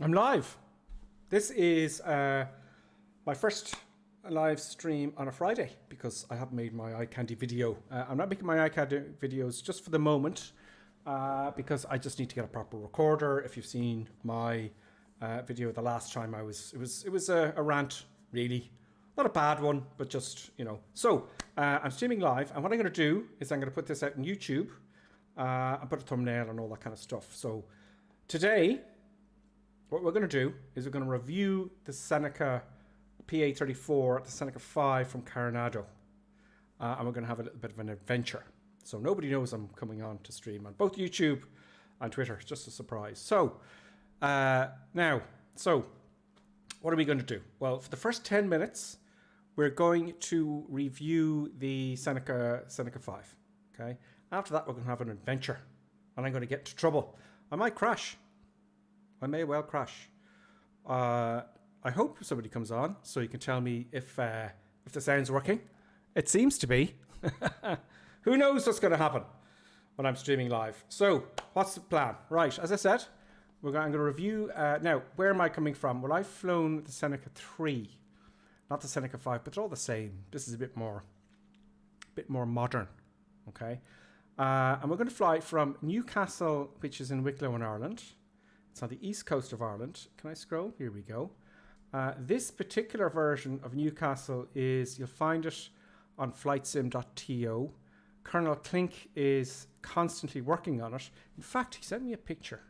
I'm live. This is my first live stream on a Friday because I haven't made my eye candy video. I'm not making my eye candy videos just for the moment because I just need to get a proper recorder. If you've seen my video the last time, it was a rant, really. Not a bad one, but just, you know. So I'm streaming live, and what I'm going to do is I'm going to put this out on YouTube and put a thumbnail and all that kind of stuff. So today, what we're going to do is we're going to review the Seneca PA34, the Seneca 5 from CARENADO. And we're going to have a little bit of an adventure. So nobody knows I'm coming on to stream on both YouTube and Twitter. It's just a surprise. So what are we going to do? Well, for the first 10 minutes, we're going to review the Seneca 5. Okay. After that, we're going to have an adventure. And I'm going to get into trouble. I might crash. I may well crash. I hope somebody comes on so you can tell me if the sound's working. It seems to be. Who knows what's going to happen when I'm streaming live. So, what's the plan? Right, as I said, I'm going to review... now, where am I coming from? Well, I've flown the Seneca 3, not the Seneca 5, but they're all the same. This is a bit more modern, okay? And we're going to fly from Newcastle, which is in Wicklow in Ireland. It's on the east coast of Ireland. Can I scroll? Here we go. This particular version of Newcastle you'll find it on flightsim.to. Colonel Clink is constantly working on it. In fact, he sent me a picture.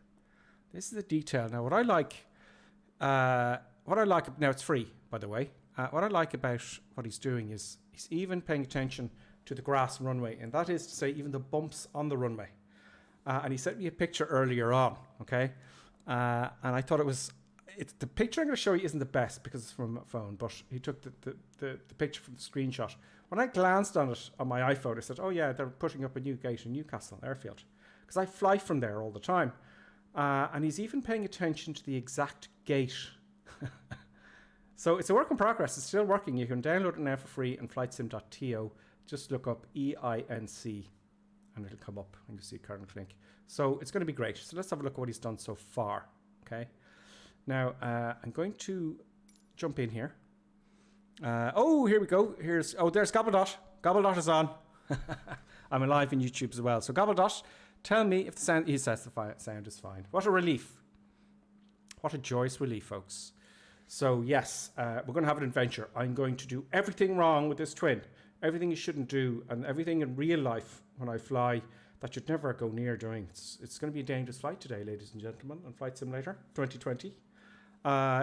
This is the detail. Now, what I like, now it's free, by the way. What I like about what he's doing is he's even paying attention to the grass runway, and that is to say even the bumps on the runway. And he sent me a picture earlier on, okay? And I thought the picture I'm going to show you isn't the best because it's from a phone, but he took the picture from the screenshot. When I glanced on it on my iPhone, I said, oh yeah, they're putting up a new gate in Newcastle Airfield. Because I fly from there all the time. And he's even paying attention to the exact gate. So it's a work in progress. It's still working. You can download it now for free on flightsim.to. Just look up EINC. And it'll come up and you'll see Colonel Clink. So it's going to be great. So let's have a look at what he's done so far. Okay. Now, I'm going to jump in here. Here we go. There's Gobbledot. Gobbledot is on. I'm live in YouTube as well. So Gobbledot, tell me if the sound, he says the sound is fine. What a relief. What a joyous relief, folks. So yes, we're going to have an adventure. I'm going to do everything wrong with this twin. Everything you shouldn't do, and everything in real life when I fly that you'd never go near doing. It's going to be a dangerous flight today, ladies and gentlemen, on Flight Simulator 2020.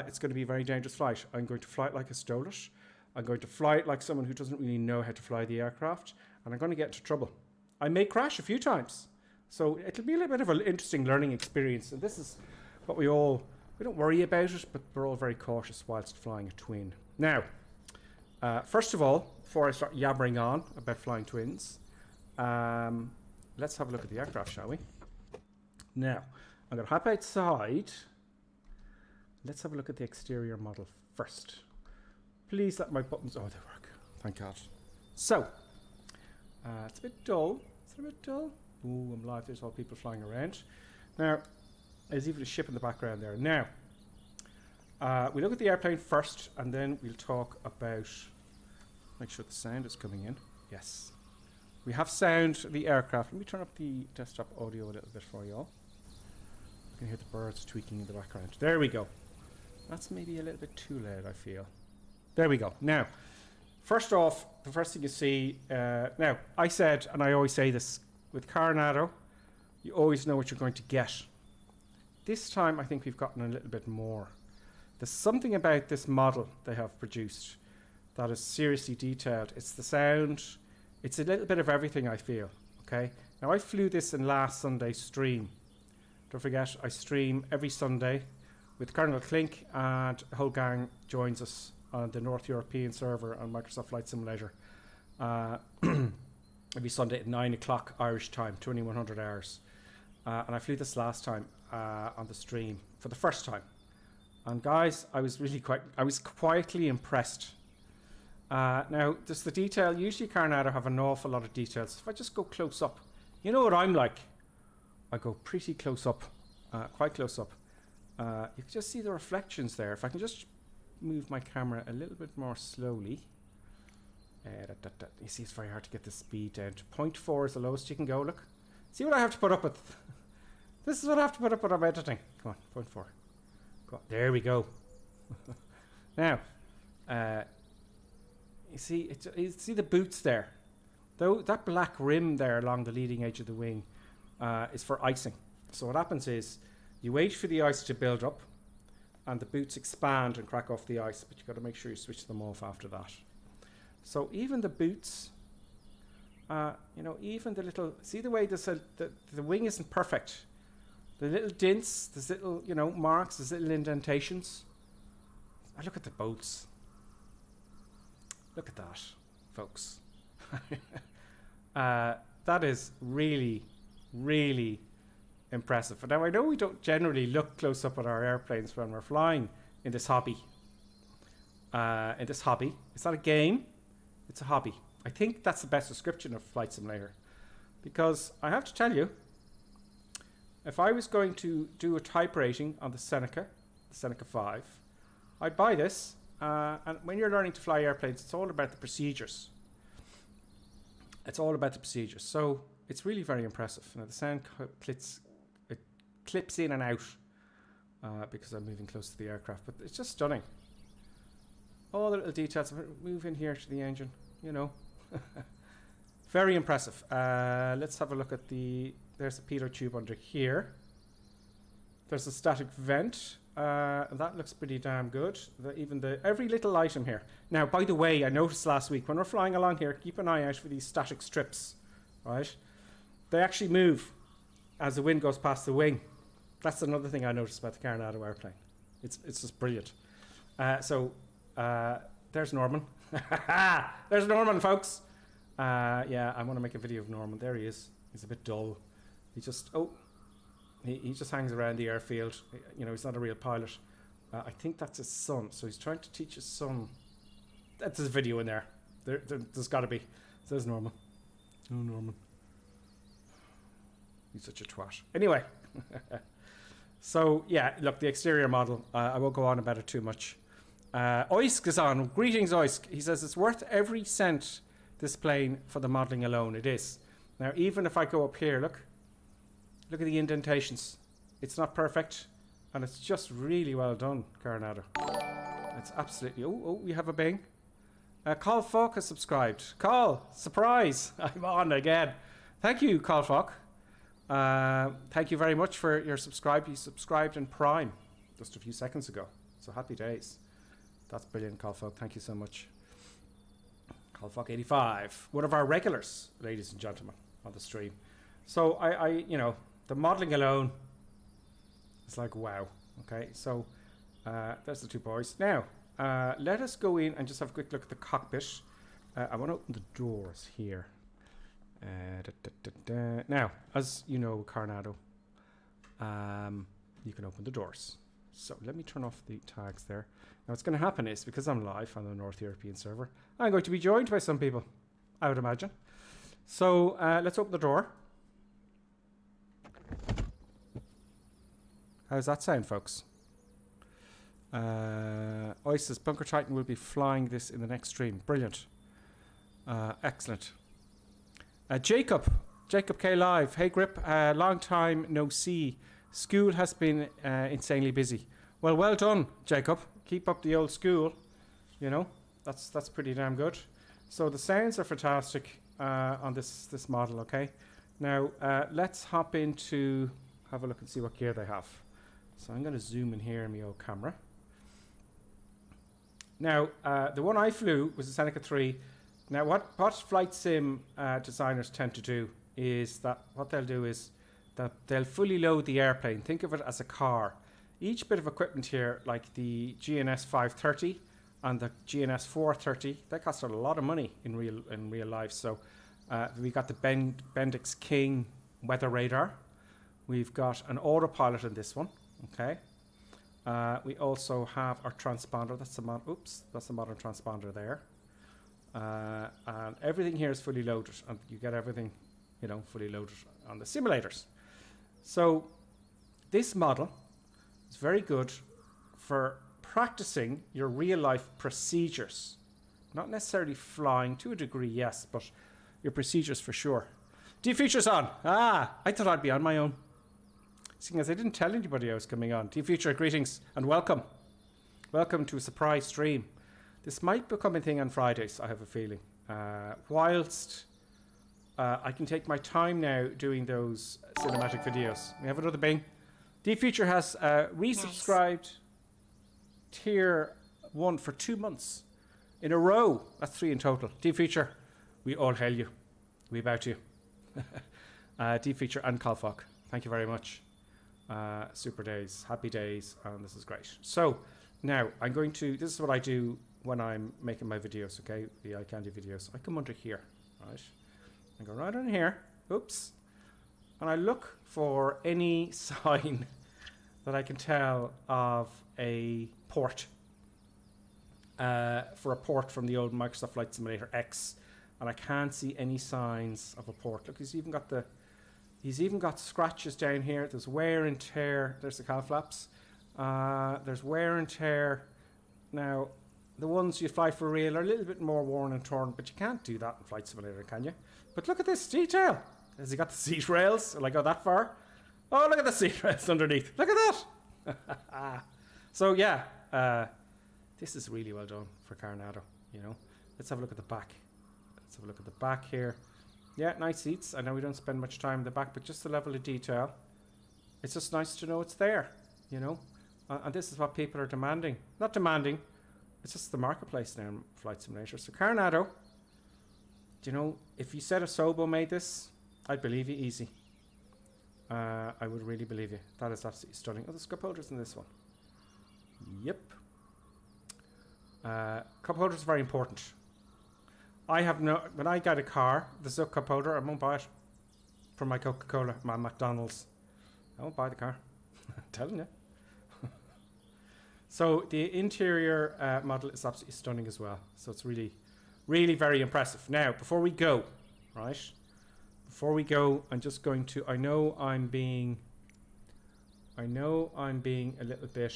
It's going to be a very dangerous flight. I'm going to fly it like I stole it. I'm going to fly it like someone who doesn't really know how to fly the aircraft, and I'm going to get into trouble. I may crash a few times, so it'll be a little bit of an interesting learning experience, and this is what we don't worry about it, but we're all very cautious whilst flying a twin. Now, first of all, before I start yabbering on about flying twins, let's have a look at the aircraft, shall we? Now, I'm going to hop outside. Let's have a look at the exterior model first. Please let my buttons... Oh, they work. Thank God. So, it's a bit dull. Is it a bit dull? Ooh, I'm live. There's all people flying around. Now, there's even a ship in the background there. Now, we look at the airplane first, and then we'll talk about... Make sure the sound is coming in. Yes. We have sound the aircraft. Let me turn up the desktop audio a little bit for you all. You can hear the birds tweaking in the background. There we go. That's maybe a little bit too loud, I feel. There we go. Now, first off, the first thing you see... now, I said, and I always say this, with CARENADO, you always know what you're going to get. This time, I think we've gotten a little bit more. There's something about this model they have produced that is seriously detailed. It's the sound. It's a little bit of everything, I feel. Okay. Now, I flew this in last Sunday's stream. Don't forget, I stream every Sunday with Colonel Clink, and the whole gang joins us on the North European server on Microsoft Flight Simulator every Sunday at 9 o'clock Irish time, 2100 hours. And I flew this last time on the stream for the first time. And guys, I was quietly impressed. Now, just the detail. Usually CARENADO have an awful lot of details. If I just go close up, you know what I'm like. I go pretty close up, quite close up. You can just see the reflections there. If I can just move my camera a little bit more slowly. You see, it's very hard to get the speed down to 0.4 is the lowest you can go. Look, see what I have to put up with. This is what I have to put up with. I'm editing. Come on, 0.4. Go on. There we go. Now, you see the boots there. Though that black rim there along the leading edge of the wing is for icing. So what happens is you wait for the ice to build up, and the boots expand and crack off the ice. But you've got to make sure you switch them off after that. So even the boots, even the little, see the way the wing isn't perfect. The little dints, there's little, marks, there's little indentations. Look at the boats. Look at that, folks. That is really, really impressive. Now, I know we don't generally look close up at our airplanes when we're flying in this hobby. It's not a game. It's a hobby. I think that's the best description of Flight Simulator. Because I have to tell you, if I was going to do a type rating on the Seneca 5, I'd buy this. And when you're learning to fly airplanes, it's all about the procedures. So it's really very impressive. Now the sound clips in and out because I'm moving close to the aircraft. But it's just stunning. All the little details. Move in here to the engine, Very impressive. Let's have a look at there's a pitot tube under here. There's a static vent. That looks pretty damn good. Every little item here. Now, by the way, I noticed last week when we're flying along here, keep an eye out for these static strips, right? They actually move as the wind goes past the wing. That's another thing I noticed about the CARENADO airplane. It's just brilliant. There's Norman. There's Norman, folks. Yeah, I want to make a video of Norman. There he is. He's a bit dull. He just hangs around the airfield. He's not a real pilot. I think that's his son. So he's trying to teach his son. That's his video in there. There's got to be. There's Norman. Oh, Norman. He's such a twat. Anyway. So, yeah, look, the exterior model. I won't go on about it too much. Oisk is on. Greetings, Oisk. He says it's worth every cent, this plane, for the modelling alone. It is. Now, even if I go up here, look at the indentations. It's not perfect, and it's just really well done, CARENADO. It's absolutely... Oh, we have a bing. Carl Falk has subscribed. Carl, surprise! I'm on again. Thank you, Carl Falk. Thank you very much for your subscribe. You subscribed in Prime just a few seconds ago. So happy days. That's brilliant, Carl Falk. Thank you so much. Carl Falk 85. One of our regulars, ladies and gentlemen, on the stream. So I the modelling alone is like wow. Okay, so there's the two boys. Now let us go in and just have a quick look at the cockpit. I want to open the doors here. Now, as you know, CARENADO, you can open the doors. So let me turn off the tags there. Now what's going to happen is, because I'm live on the North European server, I'm going to be joined by some people, I would imagine. So let's open the door. How's that sound, folks? Oasis Bunker Titan will be flying this in the next stream. Brilliant. Excellent. Jacob K Live. Hey Grip, long time no see. School has been insanely busy. Well done, Jacob. Keep up the old school. That's pretty damn good. So the sounds are fantastic on this model. Okay. Now let's hop into have a look and see what gear they have. So I'm going to zoom in here in my old camera. Now the one I flew was the Seneca 3. Now what flight sim designers tend to do is that what they'll do is that they'll fully load the airplane. Think of it as a car. Each bit of equipment here, like the GNS 530 and the GNS 430, that cost a lot of money in real life. So we got the Bendix King weather radar. We've got an autopilot in this one. Okay. We also have our transponder. That's the modern transponder there. And everything here is fully loaded, and you get everything, fully loaded on the simulators. So this model It's very good for practicing your real life procedures. Not necessarily flying, to a degree, yes, but your procedures for sure. D-Future's on. I thought I'd be on my own. Seeing as I didn't tell anybody I was coming on. D-Future, greetings and welcome. Welcome to a surprise stream. This might become a thing on Fridays, I have a feeling. Whilst I can take my time now doing those cinematic videos. We have another bing. D-Future has resubscribed tier 1 for 2 months in a row. That's 3 in total. D-Future, we all hail you. We bow to you. D-Feature and Colfog, thank you very much. Super days, happy days, and this is great. So now I'm going to, this is what I do when I'm making my videos, okay, the eye candy videos. I come under here, right? I go right on here, oops, and I look for any sign that I can tell of a port, for a port from the old Microsoft Flight Simulator X. And I can't see any signs of a port. Look, he's even got scratches down here. There's wear and tear. There's the cowl flaps. There's wear and tear. Now, the ones you fly for real are a little bit more worn and torn, but you can't do that in Flight Simulator, can you? But look at this detail. Has he got the seat rails? Will I go that far? Oh, look at the seat rails underneath. Look at that. So yeah, this is really well done for CARENADO, you know. Let's have a look at the back. Let's have a look at the back here. Yeah, nice seats. I know we don't spend much time in the back, but just the level of detail. It's just nice to know it's there, you know. And this is what people are demanding. Not demanding, it's just the marketplace now in Flight Simulator. So CARENADO, do you know, if you said Asobo made this, I'd believe you easy. I would really believe you. That is absolutely stunning. Oh, there's cup holders in this one. Yep. Cup holders are very important. I have no, when I get a car, there's a cup holder, I won't buy it. For my Coca-Cola, my McDonald's. I won't buy the car. I'm telling you. So the interior model is absolutely stunning as well. So it's really, really very impressive. Now, before we go, right? Before we go, I'm just going to, I know I'm being a little bit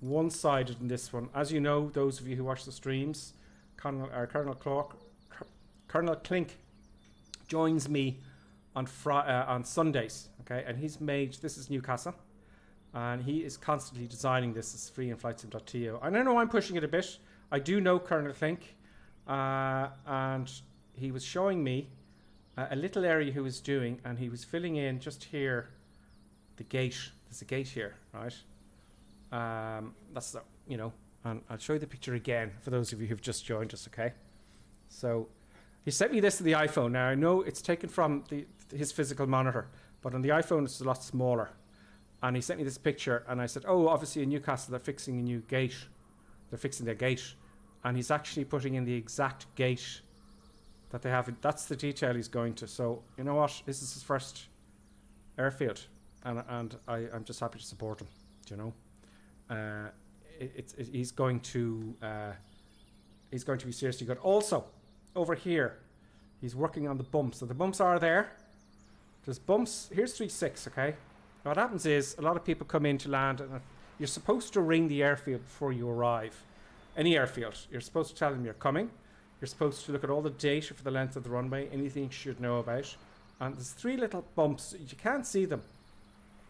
one-sided in this one. As you know, those of you who watch the streams, Colonel Clink joins me on Sundays, okay? And he's made, this is Newcastle, and he is constantly designing this. It's free in flightsim.to. And I know I'm pushing it a bit. I do know Colonel Clink, and he was showing me a little area he was doing, and he was filling in just here the gate. There's a gate here, right? That's the, you know, and I'll show you the picture again for those of you who've just joined us, okay? So he sent me this to the iPhone. Now I know it's taken from his physical monitor, but on the iPhone it's a lot smaller. And he sent me this picture, and I said, oh, obviously in Newcastle they're fixing a new gate. They're fixing their gate. And he's actually putting in the exact gate that they have. That's the detail he's going to. So, you know what? This is his first airfield. And I'm just happy to support him, do you know? He's going to be seriously good. Also, over here, he's working on the bumps. So the bumps are there. There's bumps. Here's 3.6, okay? Now what happens is a lot of people come in to land, and you're supposed to ring the airfield before you arrive. Any airfield. You're supposed to tell them you're coming. You're supposed to look at all the data for the length of the runway, anything you should know about. And there's 3 little bumps. You can't see them,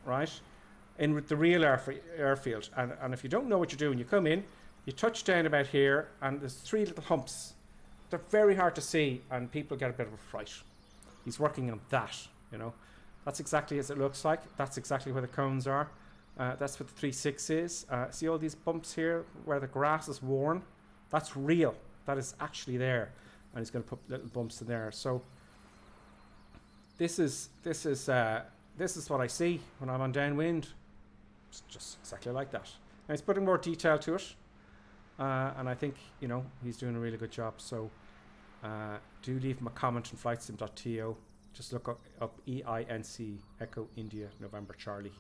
right? In with the real airfield. And if you don't know what you're doing, you come in, you touch down about here, and there's 3 little humps. They're very hard to see, and people get a bit of a fright. He's working on that, you know. That's exactly as it looks like. That's exactly where the cones are. That's what the 3.6 is. See all these bumps here where the grass is worn? That's real. That is actually there. And he's going to put little bumps in there. So this is what I see when I'm on downwind. It's just exactly like that. Now he's putting more detail to it. And I think, you know, he's doing a really good job. So do leave him a comment on flightsim.to. Just look up EINC, Echo India November Charlie,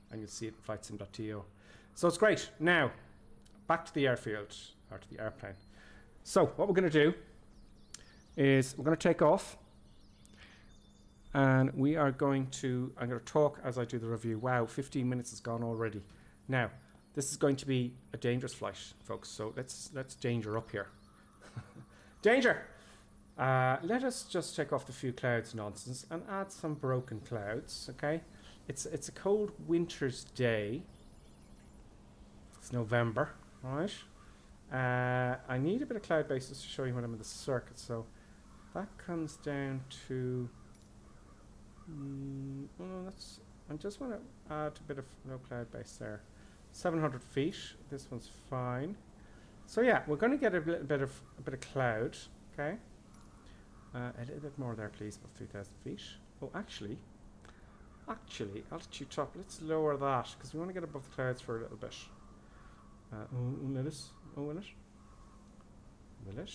and you'll see it in flightsim.to. So it's great. Now, back to the airfield, or to the airplane. So what we're going to do is we're going to take off. and we are going to, I'm going to talk as I do the review. Wow, 15 minutes has gone already. Now, this is going to be a dangerous flight, folks, so let's danger up here. Danger! Let us just take off the few clouds nonsense and add some broken clouds, okay? It's a cold winter's day. It's November, right? I need a bit of cloud basis to show you when I'm in the circuit, so that comes down to I just want to add a bit of no cloud base there. 700 feet. This one's fine. So yeah, we're going to get a bit of cloud. Okay. A little bit more there, please. About 3,000 feet. Oh, actually, altitude top. Let's lower that because we want to get above the clouds for a little bit. Will it? Will it?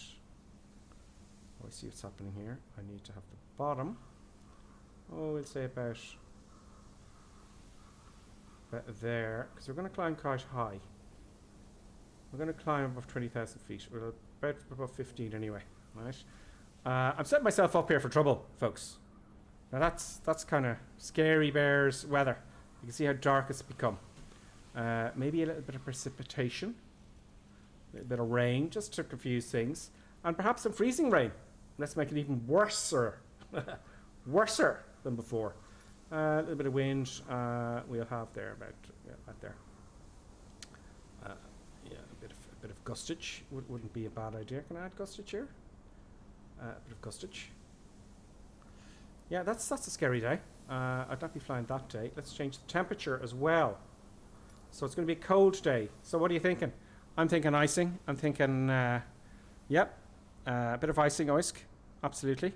Oh, I see what's happening here. I need to have the bottom. Oh, we'll say about there, because we're going to climb quite high. We're going to climb above 20,000 feet. We're about above 15 anyway, right? I'm setting myself up here for trouble, folks. Now that's kind of scary bears weather. You can see how dark it's become. Maybe a little bit of precipitation, a little bit of rain, just to confuse things, and perhaps some freezing rain. Let's make it even worser, worser than before. A little bit of wind we'll have there about there. Yeah, a bit of gustage wouldn't be a bad idea. Can I add gustage here? A bit of gustage. Yeah, that's a scary day. I'd not be flying that day. Let's change the temperature as well. So it's going to be a cold day. So what are you thinking? I'm thinking icing. I'm thinking, yep, a bit of icing, Oisk. Absolutely.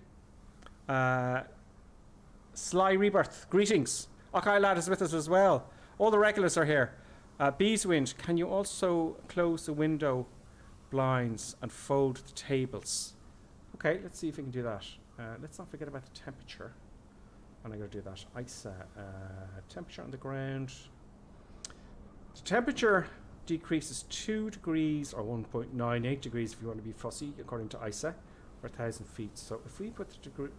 Sly Rebirth, greetings. Okay, lad is with us as well. All the regulars are here. Beeswind, can you also close the window blinds and fold the tables? Okay, let's see if we can do that. Let's not forget about the temperature. And I'm going to do that. Ice temperature on the ground. The temperature decreases 2 degrees or 1.98 degrees if you want to be fussy, according to ISA, per 1,000 feet. So if we put the degree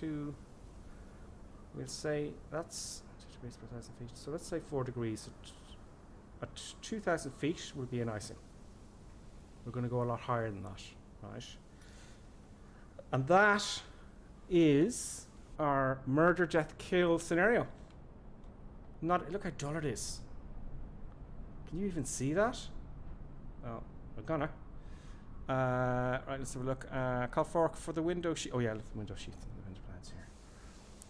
to, we'll say that's 2 degrees per 1,000 feet. So let's say 4 degrees. At 2,000 feet will be an icing. We're going to go a lot higher than that, right? And that is our murder, death, kill scenario. Look how dull it is. Can you even see that? Oh, we're gonna. Right, let's have a look. Call Fork for the window sheet. Oh yeah, the window sheet and the window plans here.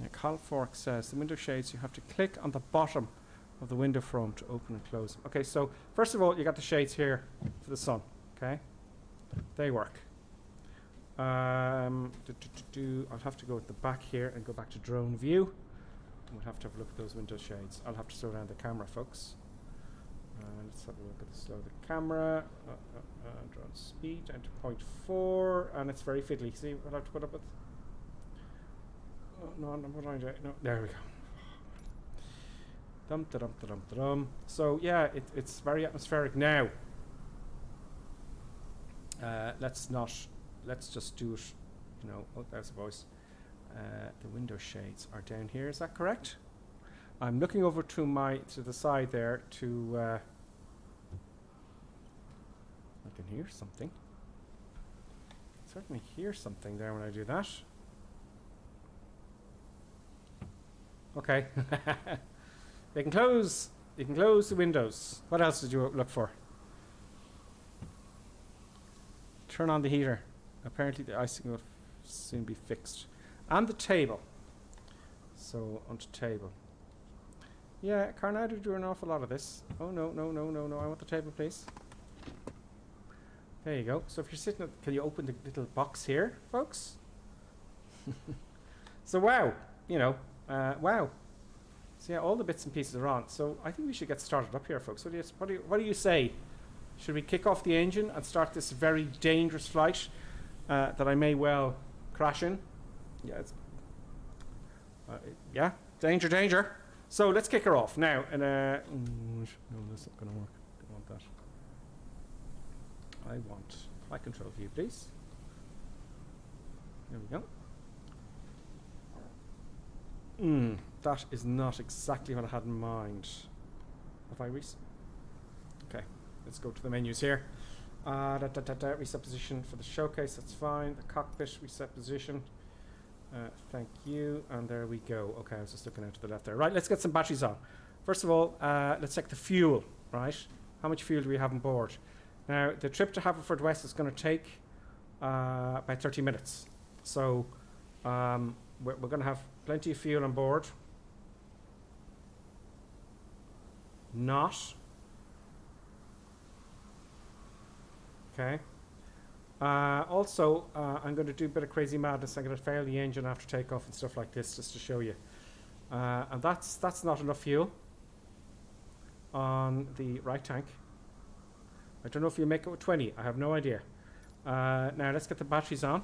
Yeah, Call Fork says the window shades, you have to click on the bottom of the window frame to open and close them. Okay, so first of all, you got the shades here for the sun. Okay, they work. I'll have to go at the back here and go back to drone view. We'll have to have a look at those window shades. I'll have to slow down the camera, folks. Let's have a look at the slow the camera. Drone speed down to 0.4, and it's very fiddly. See, we'll have to put up with. Oh, no, what am I doing? No, there we go. Dum da dum da dum da dum. So yeah, it's very atmospheric now. Let's just do it. You know, oh, there's a voice. The window shades are down here. Is that correct? I'm looking over to the side there to. I can hear something. Certainly hear something there when I do that. Okay. You can close the windows. What else did you look for? Turn on the heater. Apparently the icing will soon be fixed. And the table. So onto table. Yeah, CARENADO do an awful lot of this. Oh no. I want the table, please. There you go. So if you're sitting at, can you open the little box here, folks? So wow, wow. So yeah, all the bits and pieces are on. So I think we should get started up here, folks. What do you say? Should we kick off the engine and start this very dangerous flight that I may well crash in? Yeah, yeah, danger. So let's kick her off now. And no, that's not going to work. Don't want that. I want flight control view, please. There we go. That is not exactly what I had in mind. Have I Okay, let's go to the menus here. Reset position for the showcase, that's fine. The cockpit, reset position. Thank you, and there we go. Okay, I was just looking out to the left there. Right, let's get some batteries on. First of all, let's check the fuel, right? How much fuel do we have on board? Now, the trip to Haverford West is going to take about 30 minutes. So, we're going to have plenty of fuel on board. Okay. Also, I'm going to do a bit of crazy madness. I'm going to fail the engine after takeoff and stuff like this, just to show you. And that's not enough fuel on the right tank. I don't know if you make it with 20. I have no idea. Now let's get the batteries on.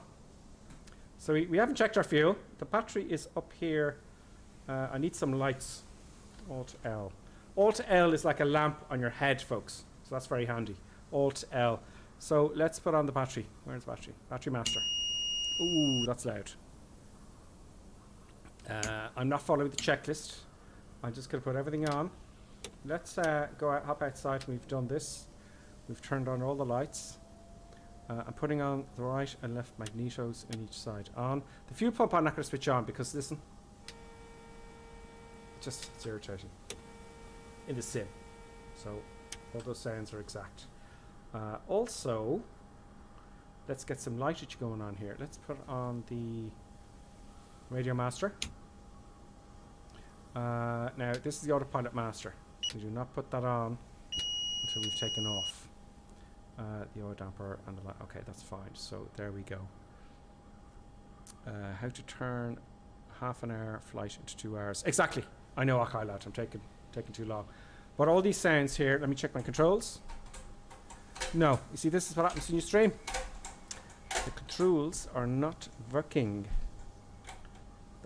So we haven't checked our fuel. The battery is up here. I need some lights. Alt L. Alt L is like a lamp on your head, folks. So that's very handy. Alt L. So let's put on the battery. Where's the battery? Battery master. Ooh, that's loud. I'm not following the checklist. I'm just going to put everything on. Let's hop outside. We've done this. We've turned on all the lights. I'm putting on the right and left magnetos in each side on. The fuel pump I'm not going to switch on because, listen, it's irritating in the sim. So all those sounds are exact. Also, let's get some lightage going on here. Let's put on the radio master. Now, this is the autopilot master. We do not put that on until we've taken off the oil damper and the light. Okay, that's fine. So there we go. How to turn half an hour flight into 2 hours. Exactly. I know, okay, lad. I'm taking too long. But all these sounds here. Let me check my controls. No, you see, this is what happens when you stream. The controls are not working.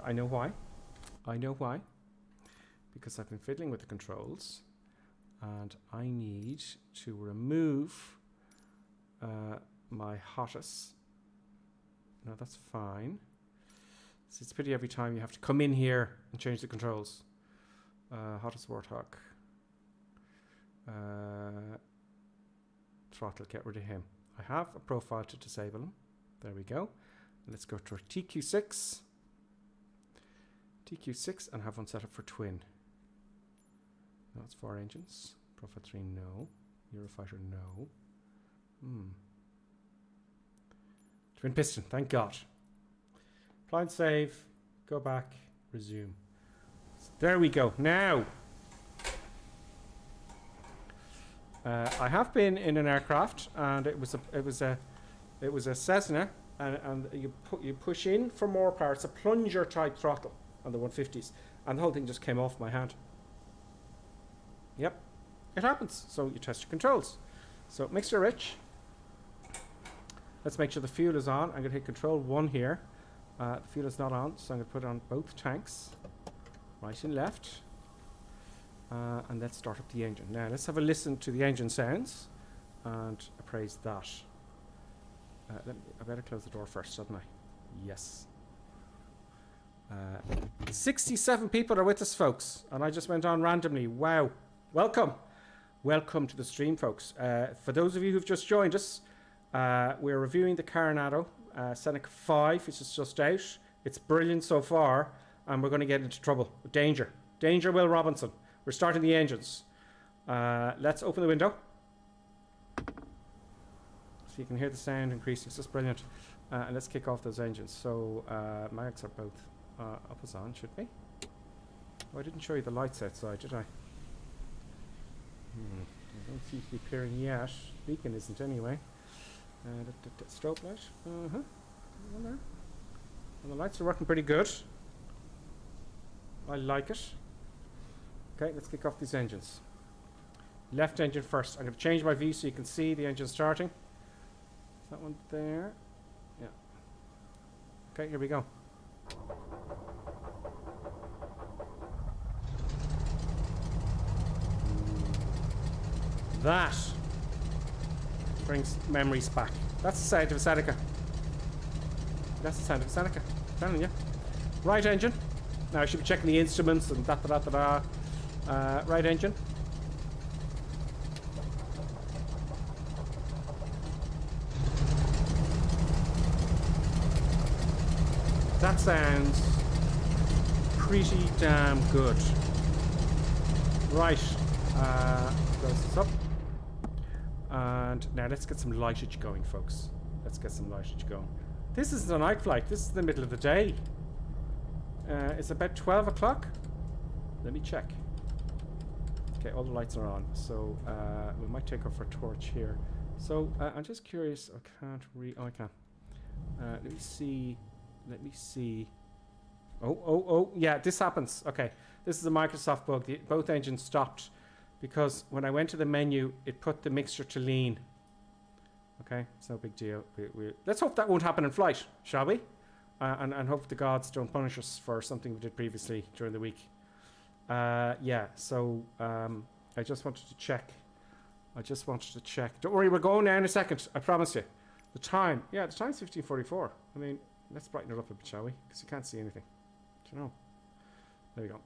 I know why. Because I've been fiddling with the controls, and I need to remove my hottest. No, that's fine. So it's pity every time you have to come in here and change the controls. Hottest warthog. Throttle, get rid of him. I have a profile to disable him. There we go. Let's go to our TQ6 and have one set up for twin. No, it's 4 engines. Profile 3, no. Eurofighter, no. Twin piston, thank God. Apply and save, go back, resume. So there we go. Now, I have been in an aircraft, and it was a Cessna, and you push in for more power. It's a plunger type throttle on the 150s, and the whole thing just came off my hand. Yep, it happens. So you test your controls. So mixture rich. Let's make sure the fuel is on. I'm going to hit Control 1 here. The fuel is not on, so I'm going to put it on both tanks, right and left. And let's start up the engine. Now let's have a listen to the engine sounds and appraise that. I better close the door first, shouldn't I? Yes. 67 people are with us, folks, and I just went on randomly. Wow. Welcome to the stream, folks. For those of you who've just joined us, we're reviewing the CARENADO Seneca 5, which is just out. It's brilliant so far, and we're going to get into trouble. Danger, Will Robinson. We're starting the engines. Let's open the window so you can hear the sound increasing. It's just brilliant. And let's kick off those engines. So mags are both up as on, should we? Oh, I didn't show you the lights outside, did I? I don't seem to be appearing yet. Beacon isn't anyway. Strobe light. And the lights are working pretty good. I like it. Okay, let's kick off these engines. Left engine first. I'm going to change my view so you can see the engine starting. Is that one there? Yeah. Okay, here we go. That brings memories back. That's the sound of a Seneca. I'm telling you. Right engine. Now I should be checking the instruments and right engine. That sounds pretty damn good. Right, close this up. And now let's get some lightage going, folks. Let's get some lightage going. This is a night flight. This is the middle of the day. It's about 12 o'clock. Let me check. Okay, all the lights are on. So we might take off our torch here. So I'm just curious. I can't read. Oh, I can. Let me see. Let me see. Oh, yeah, this happens. Okay, this is a Microsoft bug. Both engines stopped because when I went to the menu, it put the mixture to lean. Okay, it's no big deal. Let's hope that won't happen in flight, shall we? And hope the gods don't punish us for something we did previously during the week. Yeah, so I just wanted to check. Don't worry, we're going now in a second. I promise you. The time. Yeah, the time's 15:44. I mean, let's brighten it up a bit, shall we? Because you can't see anything. Do you know? There we go.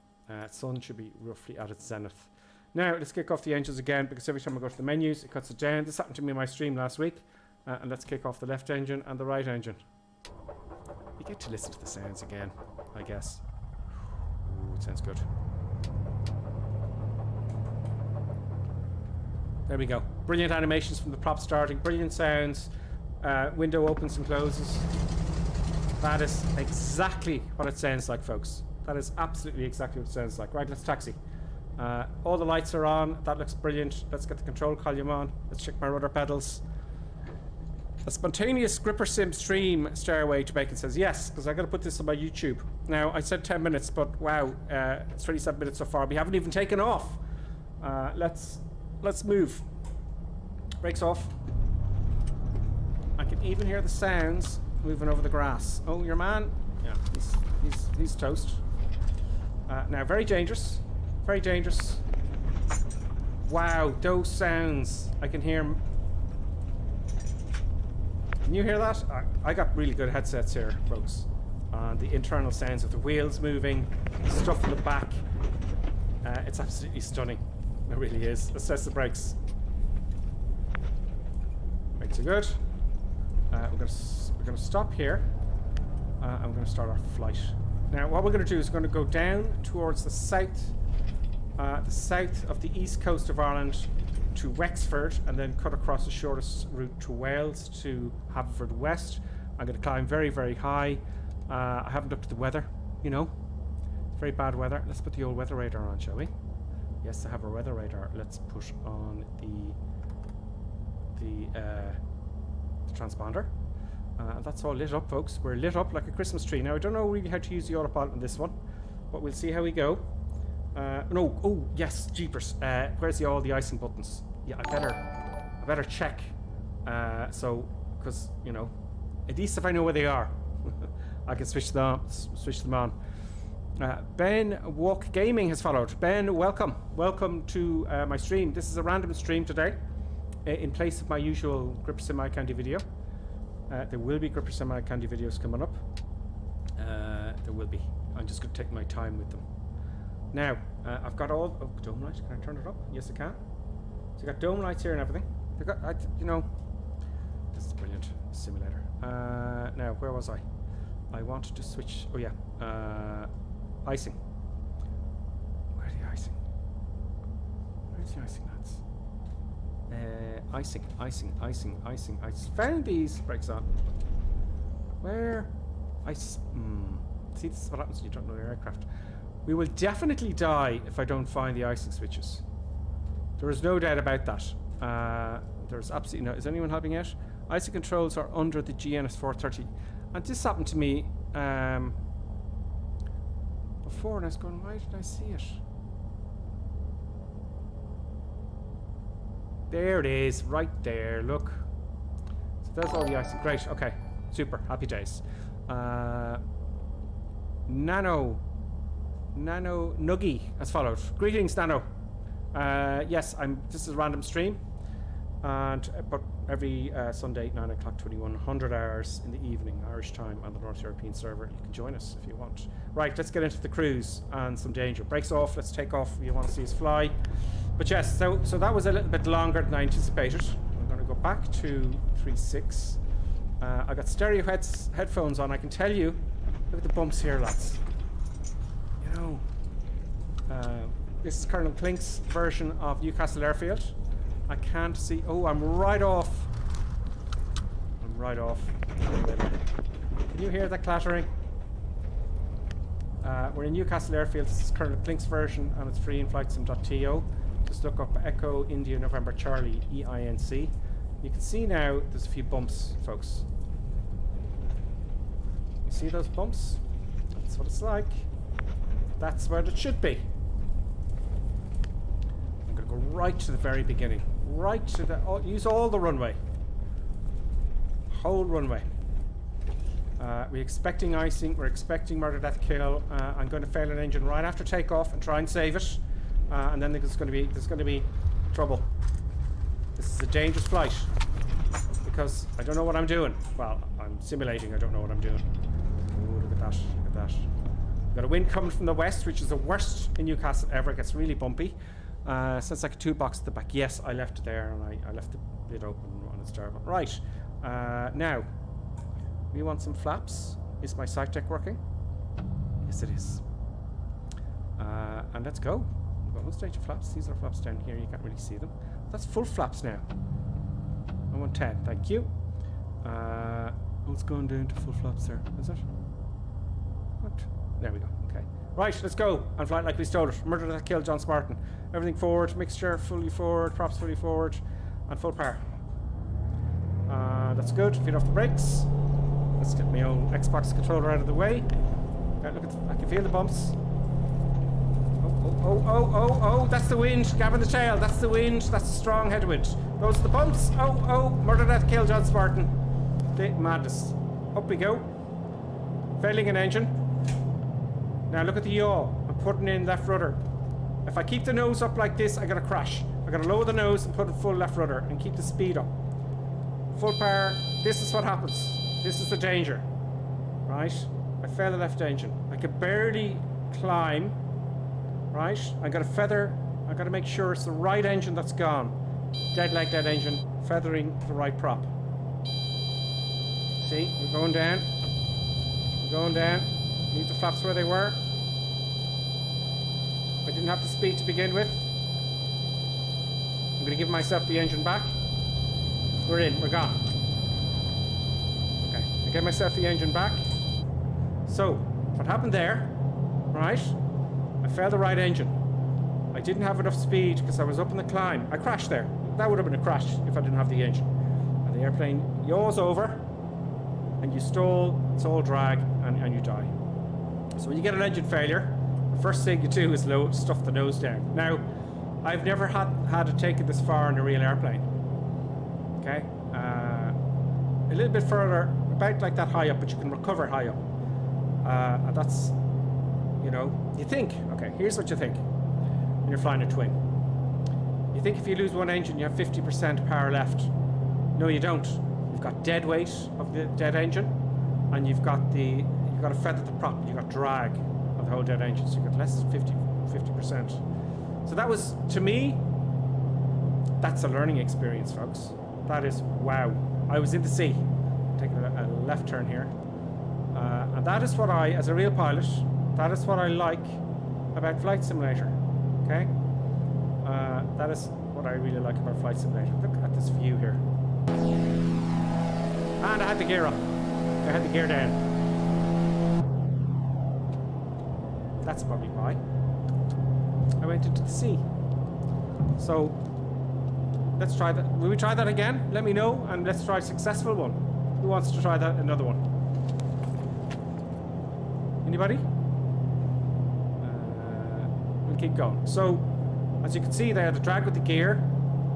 Sun should be roughly at its zenith. Now, let's kick off the engines again, because every time I go to the menus, it cuts it down. This happened to me in my stream last week. And let's kick off the left engine and the right engine. You get to listen to the sounds again, I guess. Ooh, it sounds good. There we go. Brilliant animations from the prop starting. Brilliant sounds. Window opens and closes. That is exactly what it sounds like, folks. That is absolutely exactly what it sounds like. Right, let's taxi. All the lights are on. That looks brilliant. Let's get the control column on. Let's check my rudder pedals. A spontaneous gripper sim stream, Stairway to Bacon says yes, because I got to put this on my YouTube. Now, I said 10 minutes, but wow, it's 27 minutes so far. We haven't even taken off. Let's move. Brakes off. I can even hear the sounds moving over the grass. Oh, your man? Yeah, he's toast. Now, very dangerous. Very dangerous. Wow, those sounds. I can hear them. Can you hear that? I got really good headsets here, folks. The internal sounds of the wheels moving, stuff in the back. It's absolutely stunning. It really is. Let's test the brakes. Brakes are good. We're gonna stop here. And we're gonna start our flight. Now, what we're gonna do is we're gonna go down towards the south of the east coast of Ireland to Wexford, and then cut across the shortest route to Wales to Haverfordwest. I'm going to climb very, very high. I haven't looked at the weather, you know. Very bad weather. Let's put the old weather radar on, shall we? Yes, I have a weather radar. Let's put on the transponder. And that's all lit up, folks. We're lit up like a Christmas tree. Now, I don't know really how to use the autopilot on this one, but we'll see how we go. No, oh yes, jeepers. Where's all the icing buttons? Yeah, I better check. So, because you know, at least if I know where they are, I can switch them on. Ben Walk Gaming has followed. Ben, welcome to my stream. This is a random stream today, in place of my usual Gripper Sim iCandy video. There will be Gripper Sim iCandy videos coming up. There will be. I'm just going to take my time with them. Now, I've got all... Oh, dome light. Can I turn it up? Yes, I can. So I got dome lights here and everything. They got, you know... This is brilliant. Simulator. Now, where was I? I wanted to switch... Oh, yeah. Icing. Where's the icing? Where's the icing, lads? Icing. I found these... Brakes on. Where? See, this is what happens when you don't know your aircraft. We will definitely die if I don't find the icing switches. There is no doubt about that. There's absolutely no... Is anyone helping out? Icing controls are under the GNS 430. And this happened to me before, and I was going, why did I see it? There it is, right there, look. So that's all the icing. Great, okay. Super, happy days. Nano Nuggy has followed. Greetings, Nano. Yes, this is a random stream. But every Sunday, 9 o'clock, 2100 hours in the evening, Irish time, on the North European server. You can join us if you want. Right, let's get into the cruise and some danger. Brakes off, let's take off if you want to see us fly. But yes, so that was a little bit longer than I anticipated. I'm going to go back to 3.6. I got stereo headphones on. I can tell you, look at the bumps here, lads. You know, this is Colonel Klink's version of Newcastle Airfield. I can't see. Oh, I'm right off. I'm right off. Can you hear that clattering? We're in Newcastle Airfield. This is Colonel Klink's version, and it's free in flightsim.to. Just look up Echo India November Charlie EINC. You can see now there's a few bumps, folks. You see those bumps? That's what it's like. That's where it should be. I'm going to go right to the very beginning. Right to the... use all the runway. Whole runway. We're expecting icing. We're expecting murder, death, kill. I'm going to fail an engine right after takeoff and try and save it. And then there's going to be trouble. This is a dangerous flight because I don't know what I'm doing. Well, I'm simulating. I don't know what I'm doing. Oh, look at that! Look at that! We've got a wind coming from the west, which is the worst in Newcastle ever. It gets really bumpy. Sounds like a toolbox at the back. Yes, I left it there, and I left the lid open on its turbo. Right. Now, we want some flaps. Is my sight deck working? Yes, it is. And let's go. We've got one stage of flaps. These are flaps down here. You can't really see them. That's full flaps now. I want 10. Thank you. Oh, it's going down to full flaps there. Is it? What? There we go. Okay. Right, let's go and fly it like we stole it. Murder, that kill, John Spartan. Everything forward. Mixture fully forward. Props fully forward. And full power. That's good. Feet off the brakes. Let's get my own Xbox controller out of the way. Look at I can feel the bumps. Oh, that's the wind. Gavin the tail. That's the wind. That's a strong headwind. Those are the bumps. Oh, murder, death, kill, John Spartan. Madness. Up we go. Failing an engine. Now look at the yaw. I'm putting in left rudder. If I keep the nose up like this, I gotta crash. I gotta lower the nose and put in full left rudder and keep the speed up. Full power. This is what happens. This is the danger. Right? I fail the left engine. I could barely climb. Right? I got a feather. I got to make sure it's the right engine that's gone. Dead leg, dead engine. Feathering the right prop. See? We're going down. We're going down. Leave the flaps where they were. I didn't have the speed to begin with. I'm going to give myself the engine back. We're in. We're gone. Okay. I give myself the engine back. So, what happened there? Right? I failed the right engine. I didn't have enough speed because I was up in the climb. I crashed there. That would have been a crash if I didn't have the engine. And the airplane yaws over and you stall, it's all drag, and you die. So when you get an engine failure, the first thing you do is stuff the nose down. Now, I've never had it taken this far in a real airplane. Okay? A little bit further, about like that high up, but you can recover high up. And that's, you know, you think, okay, here's what you think when you're flying a twin. You think if you lose one engine, you have 50% power left. No, you don't. You've got dead weight of the dead engine, and you've got to feather the prop. You've got drag of the whole dead engine, so you've got less than 50%. So that was, to me, that's a learning experience, folks. That is, wow. I was in the sea, taking a left turn here. And that is what I, as a real pilot, that is what I like about Flight Simulator, okay? That is what I really like about Flight Simulator. Look at this view here. And I had the gear up. I had the gear down. That's probably why. I went into the sea. So, let's try that. Will we try that again? Let me know, and let's try a successful one. Who wants to try that? Another one? Anybody? We'll keep going. So, as you can see there, the drag with the gear,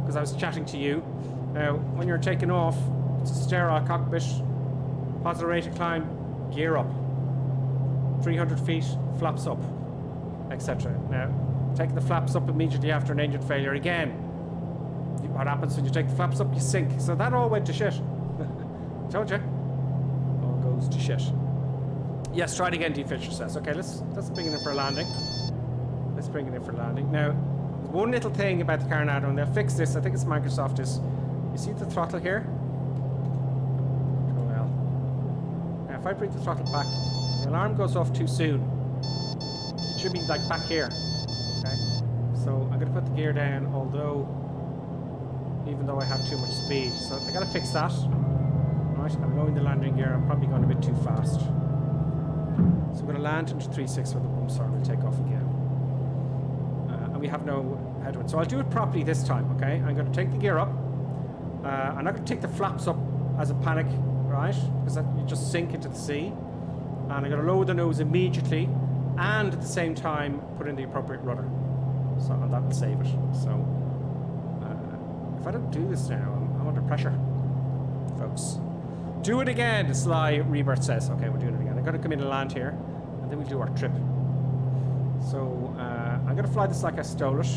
because I was chatting to you. Now, when you're taking off, it's a sterile cockpit, positive rate of climb, gear up. 300 feet, flaps up, etc. Now, taking the flaps up immediately after an engine failure again. What happens when you take the flaps up? You sink. So that all went to shit. Told you. All goes to shit. Yes, try it again, D. Fisher says. Okay, let's bring it in for a landing. Let's bring it in for landing. Now, one little thing about the CARENADO, and they'll fix this, I think it's Microsoft, is you see the throttle here? Oh well. Now, if I bring the throttle back, the alarm goes off too soon. It should be like back here. Okay? So I'm going to put the gear down, even though I have too much speed. So I got to fix that. Right, I'm lowering the landing gear. I'm probably going a bit too fast. So we're going to land into 3.6 where the bumps are. We'll take off again. And we have no headwind. So I'll do it properly this time, okay? I'm going to take the gear up. I'm not going to take the flaps up as a panic, right? Because you just sink into the sea. And I'm going to lower the nose immediately and at the same time put in the appropriate rudder. So, and that will save it. So if I don't do this now, I'm under pressure, folks. Do it again, Sly Rebirth says. Okay, we're doing it again. I'm going to come in and land here, and then we'll do our trip. So I'm going to fly this like I stole it.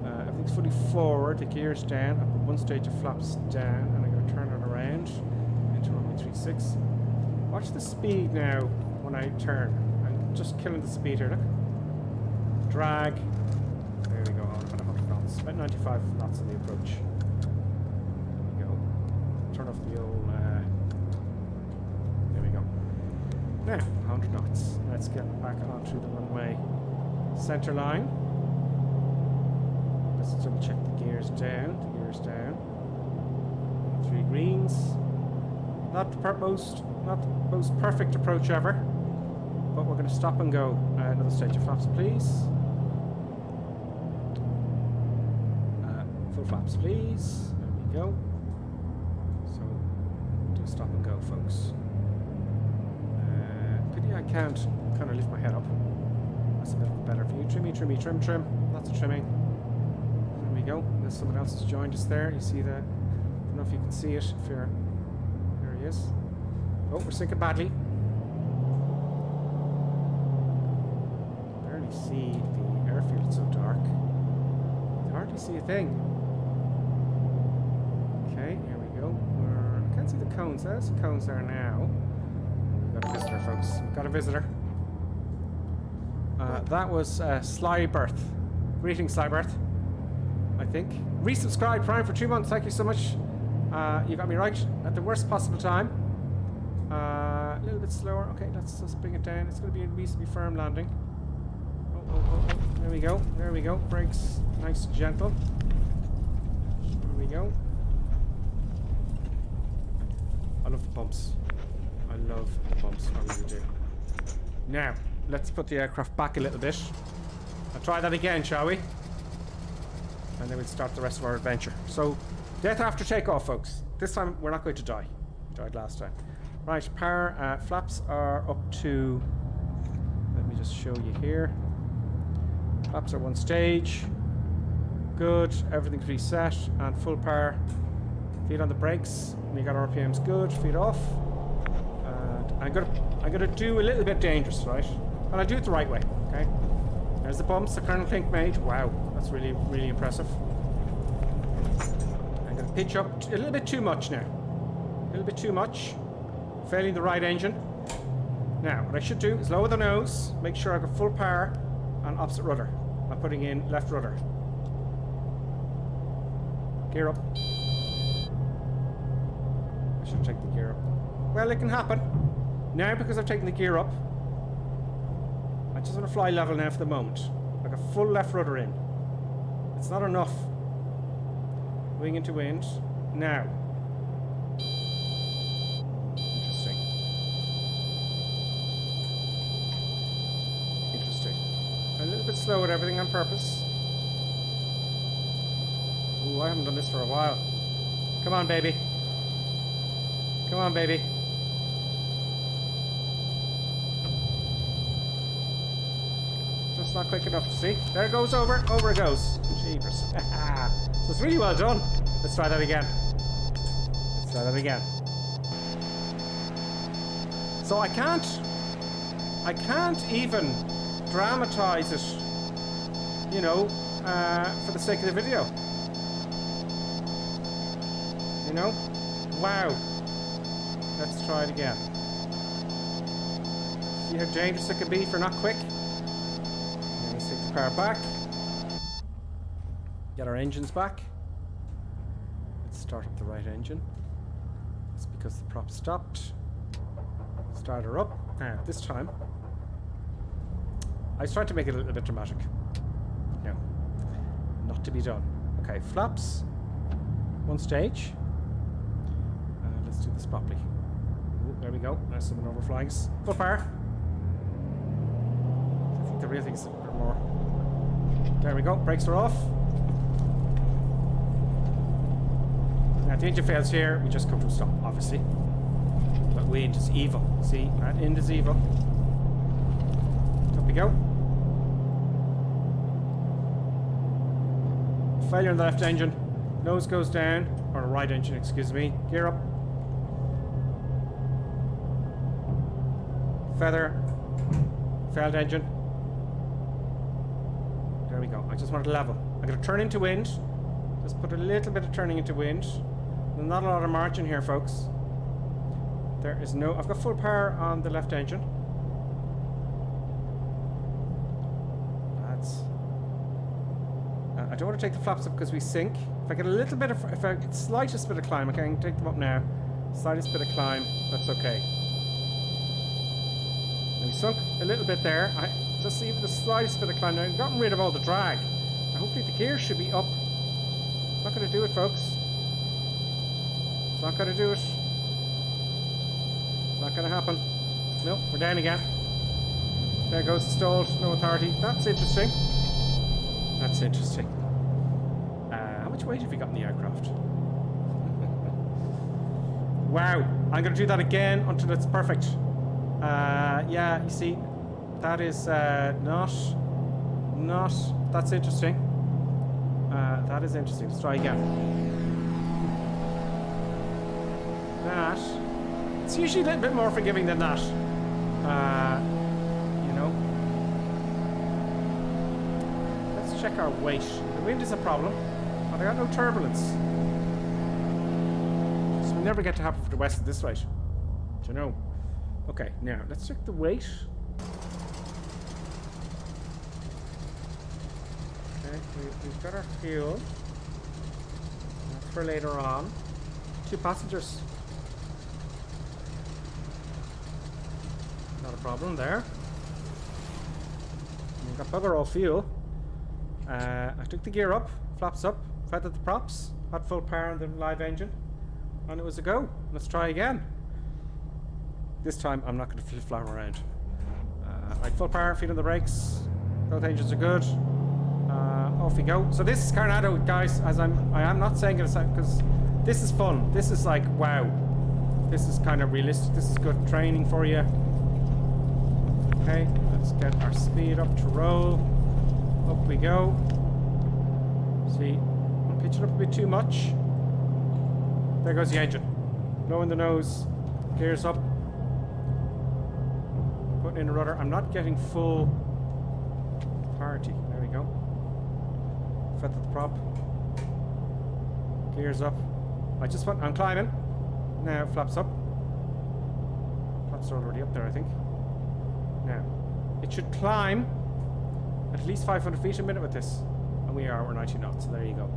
Everything's fully forward. The gear's down. I put one stage of flaps down, and I'm going to turn it around into runway 36. Watch the speed now when I turn. I'm just killing the speed here. Look. Drag. There we go. On about 100 knots. About 95 knots on the approach. There we go. Turn off the old. There we go. Now 100 knots. Let's get back onto the runway center line. Let's double check the gears down. The gears down. 3 greens. Not the most perfect approach ever, but we're going to stop and go. Another stage of flaps, please. Full flaps, please. There we go. So, do stop and go, folks. Pity I can't kind of lift my head up. That's a bit of a better view. Trimmy, trimmy, trim, trim. Lots of trimming. There we go. There's someone else has joined us there. You see that? I don't know if you can see it. If you're... There he is. Oh, we're sinking badly. Barely see the airfield, it's so dark. You can hardly see a thing. Okay, here we go. I can't see the cones. There's the cones there now. We've got a visitor, folks. We've got a visitor. That was Slybirth. Greetings, Slybirth. I think. Resubscribe Prime for 2 months. Thank you so much. You got me right at the worst possible time. A little bit slower. Okay, let's just bring it down. It's going to be a reasonably firm landing. Oh. There we go. There we go. Brakes nice and gentle. There we go. I love the bumps. I love the bumps. I really do. Now, let's put the aircraft back a little bit. I'll try that again, shall we? And then we'll start the rest of our adventure. So, death after takeoff, folks. This time, we're not going to die. We died last time. Right, power flaps are up to... Let me just show you here. Flaps are 1 stage. Good. Everything's reset. And full power. Feet on the brakes. We got RPMs good. Feet off. And I'm gonna do a little bit dangerous, right? And I'll do it the right way, okay? There's the bumps the Colonel Klink made. Wow, that's really, really impressive. I'm gonna pitch up a little bit too much now. A little bit too much. Failing the right engine. Now, what I should do is lower the nose, make sure I've got full power on opposite rudder. I'm putting in left rudder. Gear up. I should take the gear up. Well, it can happen. Now, because I've taken the gear up, I just want to fly level now for the moment. I've got full left rudder in. It's not enough. Wing into wind. Now. A little bit slow with everything on purpose. Ooh, I haven't done this for a while. Come on, baby. Come on, baby. Just not quick enough to see. There it goes over. Over it goes. Jeepers. So it's really well done. Let's try that again. Let's try that again. So I can't even dramatize it, you know, for the sake of the video. You know? Wow. Let's try it again. See how dangerous it can be if you're not quick? Let's take the car back. Get our engines back. Let's start up the right engine. It's because the prop stopped. Start her up. Now, this time, I was trying to make it a little bit dramatic. No. Not to be done. Okay, flaps. One stage. Let's do this properly. Ooh, there we go. There's someone overflying us. Full power. I think the real thing's a bit more. There we go. Brakes are off. Now, if the engine fails here, we just come to a stop, obviously. But wind is evil. See? That end is evil. Up we go. Failure in the left engine. Nose goes down. Or the right engine, excuse me. Gear up. Feather. Failed engine. There we go. I just want it level. I'm going to turn into wind. Just put a little bit of turning into wind. There's not a lot of margin here, folks. There is no... I've got full power on the left engine. That's... I don't want to take the flaps up because we sink. If I get a little bit of... If I get the slightest bit of climb, I can take them up now. Slightest bit of climb. That's okay. And we sunk a little bit there. Just even the slightest bit of climb. Now, I've gotten rid of all the drag. Now, hopefully the gear should be up. It's not going to do it, folks. It's not going to do it. It's not going to happen. Nope, we're down again. There goes the stalled, no authority. That's interesting. That's interesting. How much weight have we got in the aircraft? Wow, I'm going to do that again until it's perfect. Yeah, you see, that is not, that's interesting. That is interesting. Let's try again. That, it's usually a little bit more forgiving than that. You know. Let's check our weight. The wind is a problem, but I got no turbulence. So we never get to happen for the west of this rate. Do you know? Okay, now let's check the weight. Okay, we've got our fuel. That's for later on. 2 passengers. Not a problem there. We've got bugger all fuel. I took the gear up, flaps up, feathered the props, had full power on the live engine, and it was a go. Let's try again. This time I'm not going to flip-flop around. Right, full power, feet on the brakes. Both engines are good. Off we go. So this is CARENADO, guys. As I am not saying it because this is fun. This is like wow. This is kind of realistic. This is good training for you. Okay, let's get our speed up to roll. Up we go. See, I'll pitch it up a bit too much. There goes the engine. Low in the nose. Gears up. Putting in a rudder. I'm not getting full parity. There we go. Feather the prop. Gears up. I'm climbing. Now flaps up. Flaps are already up there, I think. Now, it should climb at least 500 feet a minute with this. And we're 90 knots, so there you go.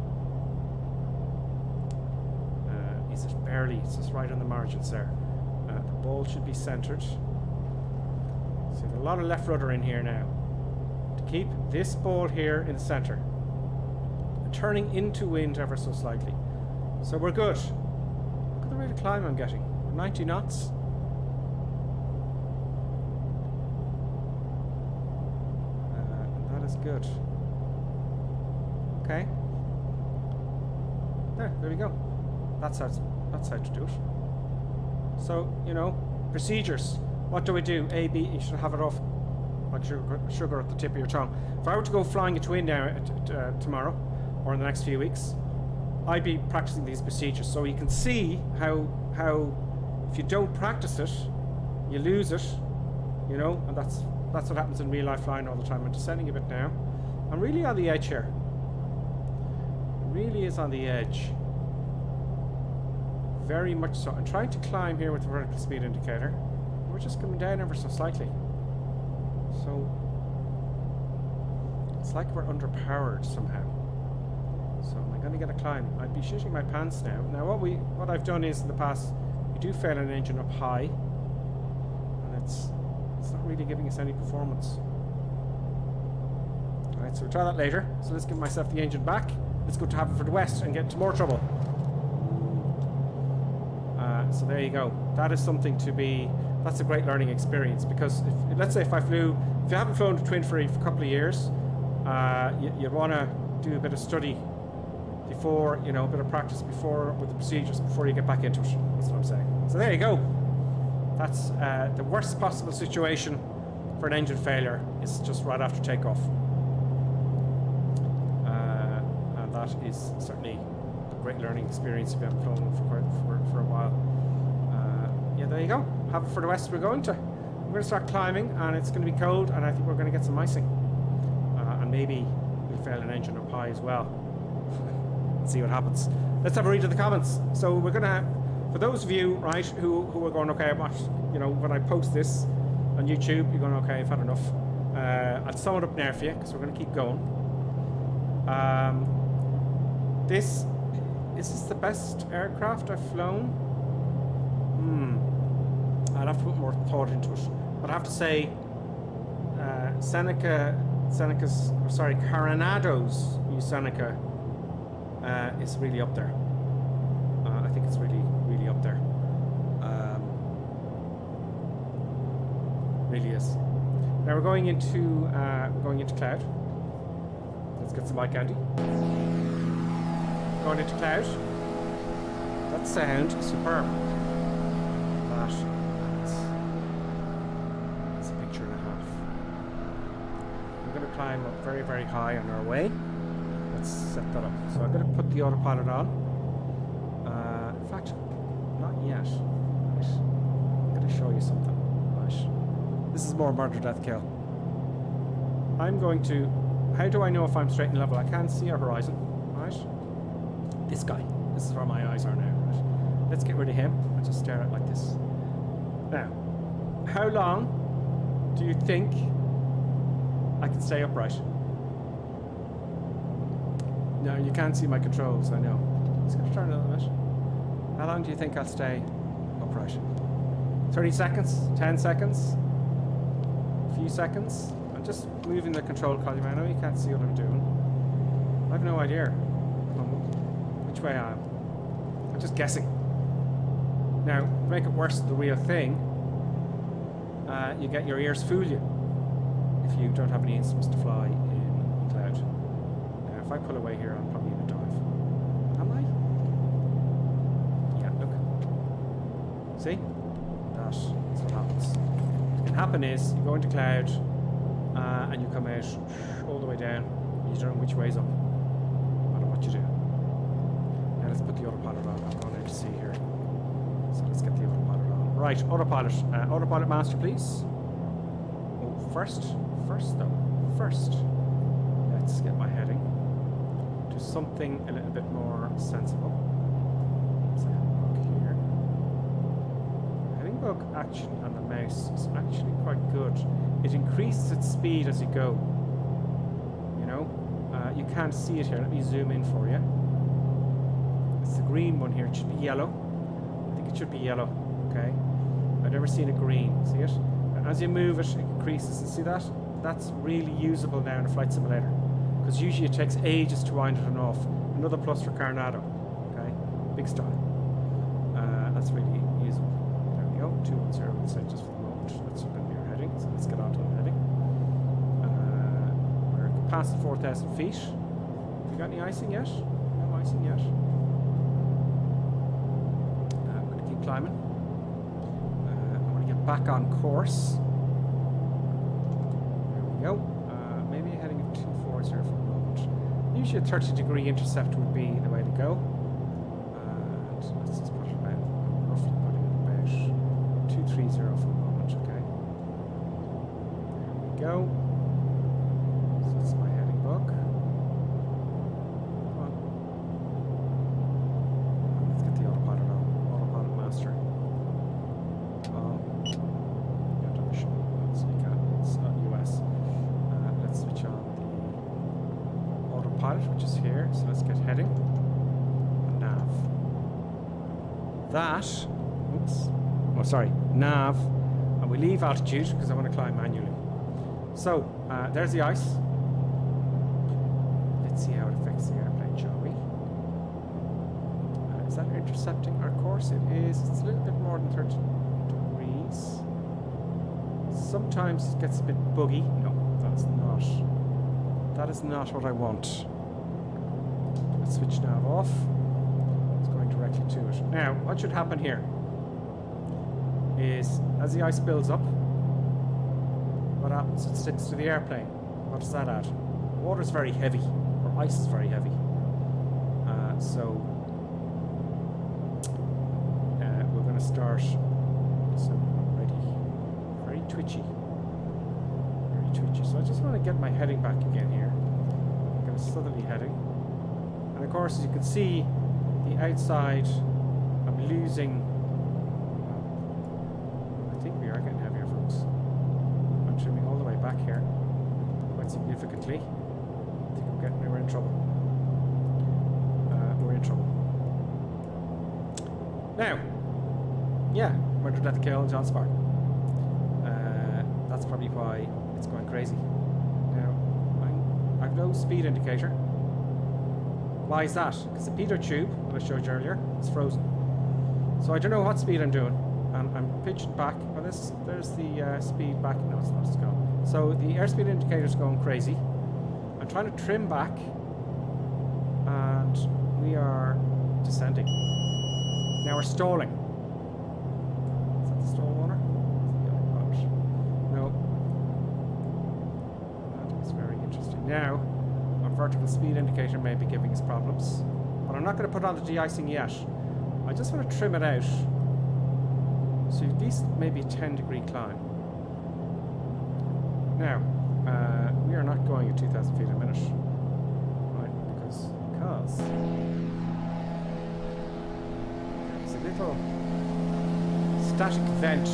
Is it barely? It's just right on the margins there. The ball should be centered. So there's a lot of left rudder in here now. To keep this ball here in the center. Turning into wind ever so slightly. So we're good. Look at the rate of climb I'm getting. 90 knots. That is good. Okay. There we go. That's how to do it. So, you know, procedures. What do we do? A, B, you should have it off like sugar at the tip of your tongue. If I were to go flying a twin now tomorrow, or in the next few weeks, I'd be practicing these procedures so you can see how if you don't practice it, you lose it, you know, and that's what happens in real life flying all the time. I'm descending a bit now. I'm really on the edge here. It really is on the edge. Very much so. I'm trying to climb here with the vertical speed indicator. We're just coming down ever so slightly. So it's like we're underpowered somehow. So am I going to get a climb? I'd be shitting my pants now. Now what I've done is in the past, we do fail an engine up high, and it's not really giving us any performance. Alright, so we'll try that later. So let's give myself the engine back. Let's go to Haverford West and get into more trouble. So there you go. That is something to be... That's a great learning experience, because let's say if you haven't flown to Twin Ferry for a couple of years, you want to do a bit of study before, a bit of practice before with the procedures before you get back into it. That's what I'm saying. So there you go. That's the worst possible situation for an engine failure is just right after takeoff. And that is certainly a great learning experience if you haven't flown for a while. Yeah, there you go. Haverford West we're going to. We're going to start climbing, and it's going to be cold, and I think we're going to get some icing. And maybe we'll fail an engine up high as well. See what happens. Let's have a read of the comments. So we're going to have, for those of you, right, who are going, okay, when I post this on YouTube, you're going, okay, I've had enough. I'll sum it up now for you, because we're going to keep going. Is this the best aircraft I've flown? I'd have to put more thought into it. But I have to say, CARENADO's new Seneca is really up there. I think it's really, really up there. Really is. Now we're going into cloud. Let's get some eye candy. Going into cloud. That sound is superb. That's a picture and a half. We're going to climb up very, very high on our way. Let's set that up. So I'm going to put the autopilot on. In fact, not yet. Right. I'm going to show you something. Right. This is more murder, death, kill. I'm going to... How do I know if I'm straight and level? I can't see our horizon. Right. This guy. This is where my eyes are now. Right. Let's get rid of him. I'll just stare at it like this. Now, how long do you think I can stay upright? No, you can't see my controls, I know. Just going to turn it a little bit. How long do you think I'll stay upright? 30 seconds? 10 seconds? A few seconds? I'm just moving the control column. I know you can't see what I'm doing. I have no idea which way I am. I'm just guessing. Now, to make it worse than the real thing, you get your ears fool you if you don't have any instruments to fly in cloud. Now, if I pull away here, I'm probably in a dive. Am I? Yeah, look. See? That's what happens. What can happen is, you go into cloud, and you come out all the way down. You don't know which way's up, no matter what you do. Now, let's put the autopilot on. I'm going out to sea here. So let's get the autopilot on. Right, autopilot. Autopilot master, please. Oh, first, let's get my heading to something a little bit more sensible. Let's have a look here. Heading bug action on the mouse is actually quite good. It increases its speed as you go. You know, you can't see it here. Let me zoom in for you. It's the green one here. It should be yellow. It should be yellow, okay? I've never seen a green, see it? And as you move it, it increases, and see that? That's really usable now in a flight simulator, because usually it takes ages to wind it on off. Another plus for CARENADO, okay? Big style. That's really usable. There we go, 210 percent just for the moment. That's going to be our heading, so let's get on to the heading. We're past 4,000 feet. Have you got any icing yet? No icing yet. Climbing. I want to get back on course. There we go. Maybe heading at 240 for the moment. Usually a 30-degree intercept would be the way to go. And let's just put it about, roughly putting it about 230 for the moment, okay? There we go. So that's my heading book. Come on. Let's get the autopilot on. autopilot, which is here. So let's get heading. And nav. That. Oops. Oh, sorry. Nav. And we leave altitude because I want to climb manually. So, there's the ice. Let's see how it affects the airplane, shall we? Is that intercepting our course? It is. It's a little bit more than 30 degrees. Sometimes it gets a bit buggy. No, that's not. That is not what I want. Let's switch nav off. It's going directly to it. Now, what should happen here is, as the ice builds up, what happens? It sticks to the airplane. What does that add? Water is very heavy, or ice is very heavy. So we're going to start. So I'm ready. Very twitchy. Very twitchy. So I just want to get my heading back again here. Get a southerly heading. And of course, as you can see, the outside, I'm losing. I think we are getting heavier, folks. I'm trimming all the way back here, quite significantly. I think we're in trouble. We're in trouble. Now, yeah, murder, death, kill, John Spark. That's probably why it's going crazy. Now, I've no speed indicator. Why is that? Because the pitot tube that I showed you earlier is frozen. So I don't know what speed I'm doing. I'm pitched back. Oh, there's the speed back. No, it's not. It's gone. So the airspeed indicator is going crazy. I'm trying to trim back, and we are descending. Now we're stalling. Is that the stall water? No. That is very interesting. Now, our vertical speed indicator may be giving us problems, but I'm not going to put on the de-icing yet. I just want to trim it out. So at least maybe a 10-degree climb. Now, we are not going at 2,000 feet a minute, right? Because there's a little static vent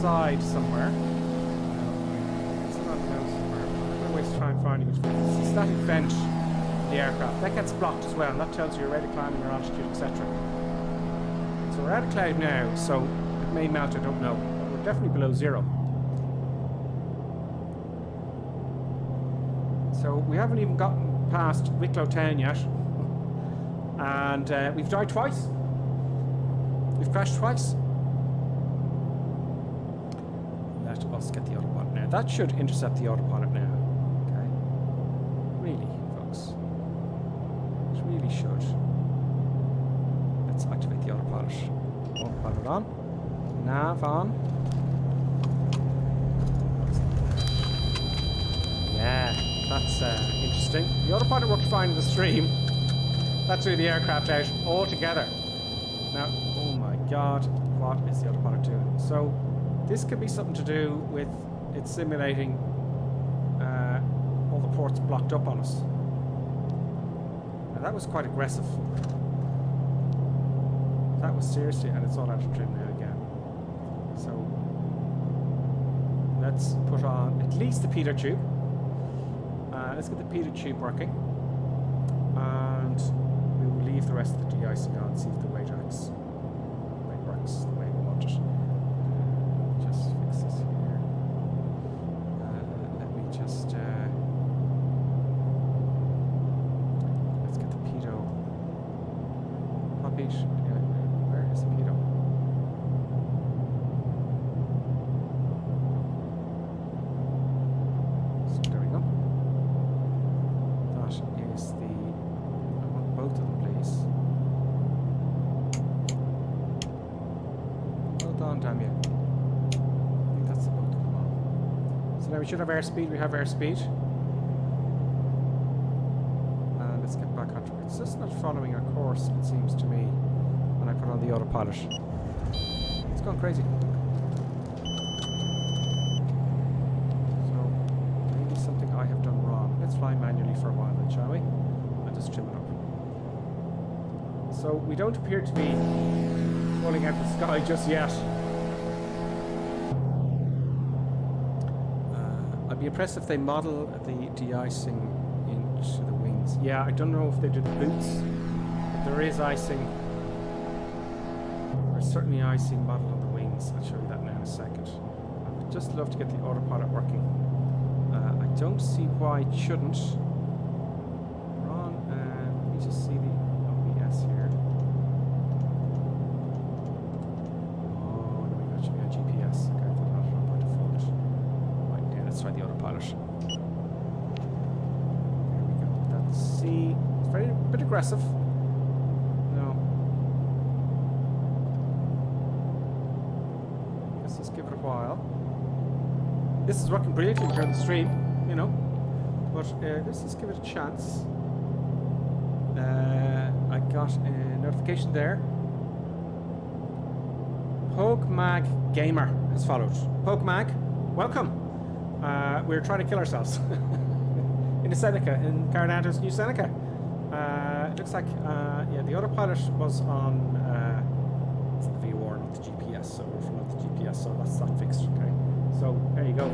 side somewhere. It's not out somewhere. I'm not going to waste time finding it. It's a static vent in the aircraft. That gets blocked as well, and that tells you your rate of climbing, your altitude, etc. So we're out of cloud now, so it may melt, I don't know. We're definitely below zero. So we haven't even gotten past Wicklow Town yet. And we've died twice. We've crashed twice. Let us get the autopilot now. That should intercept the autopilot now. Okay. Really, folks. It really should. Let's activate the autopilot. Autopilot on. Nav on. Yeah. That's interesting. The autopilot worked fine in the stream. That threw the aircraft out altogether. Now, oh my god, what is the autopilot doing? So, this could be something to do with it simulating all the ports blocked up on us. Now, that was quite aggressive. That was seriously, and it's all out of trim now again. So, let's put on at least the pitot tube. Let's get the pitot tube working, and we will leave the rest of the de-icing on, see if the weight works the way we want it. Just fix this here. Let me just let's get the pitot. What beach? Where is the pitot? We should have airspeed. We have airspeed. Let's get back onto it. It's just not following our course, it seems to me, when I put on the autopilot. It's gone crazy. So, maybe something I have done wrong. Let's fly manually for a while then, shall we? And just trim it up. So, we don't appear to be falling out of the sky just yet. I'd be impressed if they model the de-icing in to the wings. Yeah, I don't know if they do the boots, but there is icing. There's certainly icing modelled on the wings. I'll show you that now in a second. I would just love to get the autopilot working. I don't see why it shouldn't. Let me just see the OBS here. Oh, no, that should be on GPS. Okay, I thought that was on by default. Right, yeah, let's try the autopilot. There we go. That's C. It's very a bit aggressive. No. Let's just give it a while. This is working brilliantly during the stream, you know. But let's just give it a chance. I got a notification there. Pokemag Gamer has followed. Pokemag, welcome. We're trying to kill ourselves in the Seneca, in CARENADO's new Seneca. It looks like, yeah, the autopilot was on it's the VOR, not the GPS, so we're from the GPS, so that's that fixed, okay. So there you go.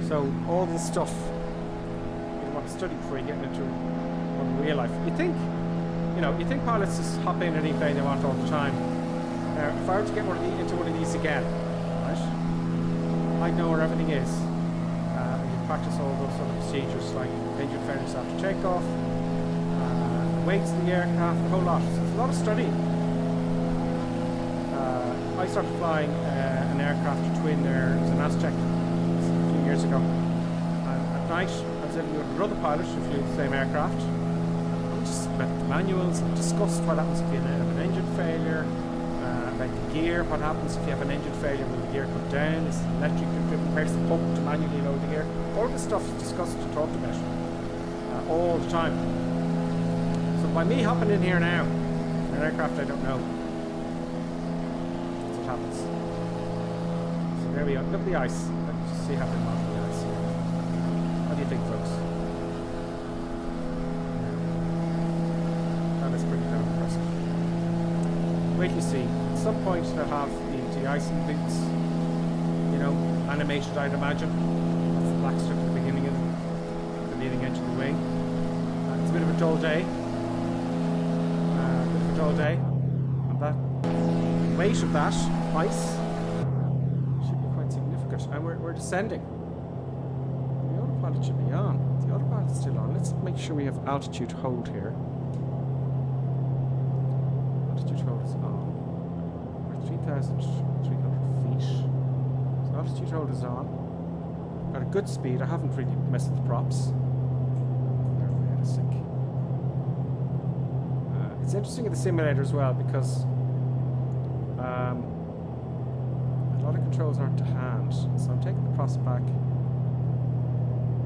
So all this stuff you want to study before you get into real life. You think pilots just hop in any plane they want all the time. Now, if I were to get into one of these again, right, I'd know where everything is. You practice all those sort of procedures like engine failures after takeoff, the weights of the aircraft, the whole lot. So it's a lot of study. I started flying an aircraft twin there. It was an Aztec a few years ago. And at night, I was living with another pilot who flew the same aircraft. We just met the manuals and discussed what happens if you have an engine failure, about the gear, what happens if you have an engine failure when the gear comes down, is electric driven, where's the pump to manually load the gear. All this stuff is discussed and talked about all the time. So by me hopping in here now, an aircraft I don't know, that's what happens. So there we go. Look at the ice. Let's just see how they model the ice here. What do you think, folks? That is pretty damn impressive. Wait till you see. At some point they'll have the de-icing boots, you know, animated, I'd imagine. That's the black strip at the beginning of the leading edge of the wing. It's a bit of a dull day. And that weight of that ice should be quite significant. And we're descending. The autopilot should be on. The autopilot's still on. Let's make sure we have altitude hold here. Altitude hold is on. We're 3,300 feet. So altitude hold is on. Got a good speed. I haven't really messed with the props. There we had a sink. It's interesting in the simulator as well because a lot of controls aren't to hand. So I'm taking the props back.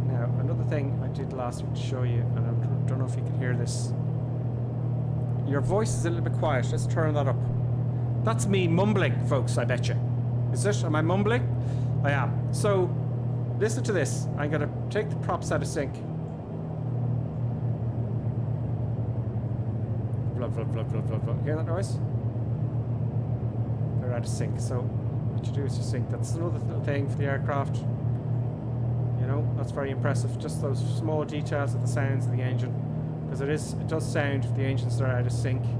Now, another thing I did last week to show you, and I don't know if you can hear this. Your voice is a little bit quiet. Let's turn that up. That's me mumbling, folks, I bet you. Is it? Am I mumbling? I am. So, listen to this. I'm going to take the props out of sync. Flub, flub, flub, flub, flub, flub. Hear that noise? They're out of sync. So, what you do is you sync. That's another little thing for the aircraft. You know, that's very impressive. Just those small details of the sounds of the engine. Because it does sound if the engines are out of sync. Can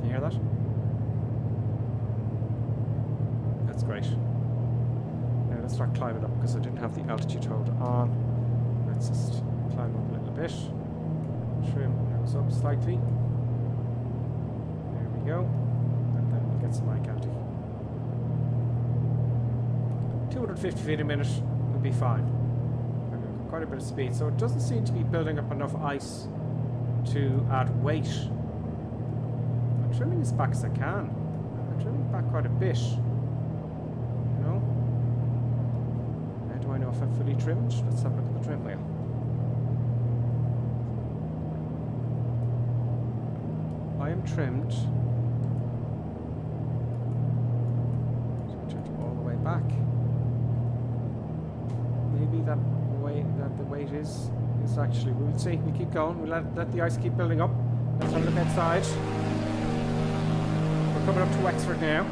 you hear that? That's great. Now let's start climbing up because I didn't have the altitude hold on. Let's just climb up a little bit. Trim nose up slightly. There we go. And then we'll get some eye counting. 250 feet a minute will be fine. Quite a bit of speed, so it doesn't seem to be building up enough ice to add weight. I'm trimming as back as I can. I'm trimming back quite a bit. You know? How do I know if I'm fully trimmed? Let's have a look at the trim wheel. I am trimmed. So I trimmed all the way back. Maybe that the weight is actually, we'll see. We keep going. We'll let the ice keep building up. Let's have a look outside. We're coming up to Wexford now.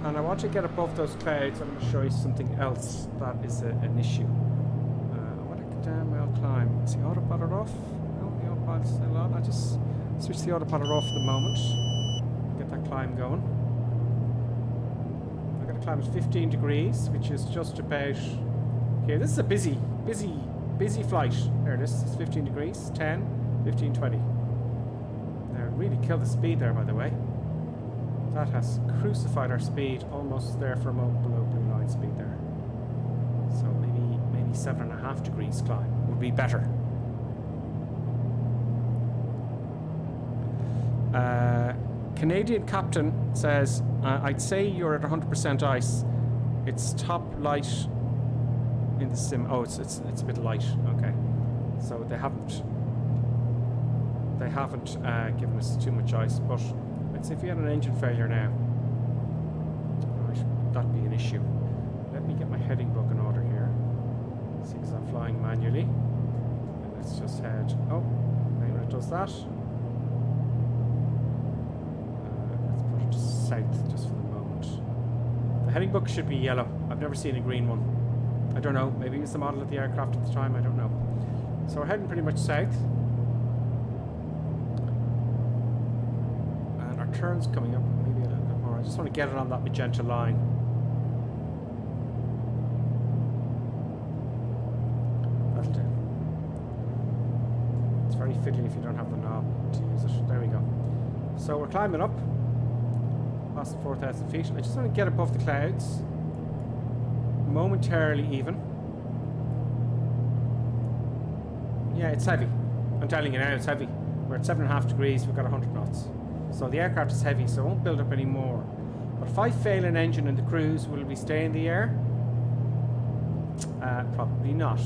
And I want to get above those clouds. I'm going to show you something else that is an issue. I want to damn well climb. Is the autopilot off? No, the autopilot's still on. I just switch the autopilot off for the moment. Get that climb going. I'm going to climb at 15 degrees, which is just about here. This is a busy flight. There it is. It's 15 degrees. 10, 15, 20. Now, really killed the speed there, by the way. That has crucified our speed, almost there for a moment below blue line speed there. So maybe 7.5 degrees climb would be better. Canadian captain says, I'd say you're at 100% ice. It's top light in the sim. Oh, it's a bit light. Okay, so they haven't given us too much ice, but. Let's see if we had an engine failure now. Right, that'd be an issue. Let me get my heading book in order here. See, because I'm flying manually. And let's just head. Oh, maybe it does that. Let's put it to south just for the moment. The heading book should be yellow. I've never seen a green one. I don't know. Maybe it's the model of the aircraft at the time. I don't know. So we're heading pretty much south. Turns coming up, maybe a little bit more. I just want to get it on that magenta line. That'll do. It's very fiddly if you don't have the knob to use it. There we go. So we're climbing up past the 4,000 feet. I just want to get above the clouds, momentarily even. Yeah, it's heavy. I'm telling you now, it's heavy. We're at 7.5 degrees. We've got 100 knots. So the aircraft is heavy, so it won't build up any more. But if I fail an engine in the cruise, will we stay in the air? Probably not.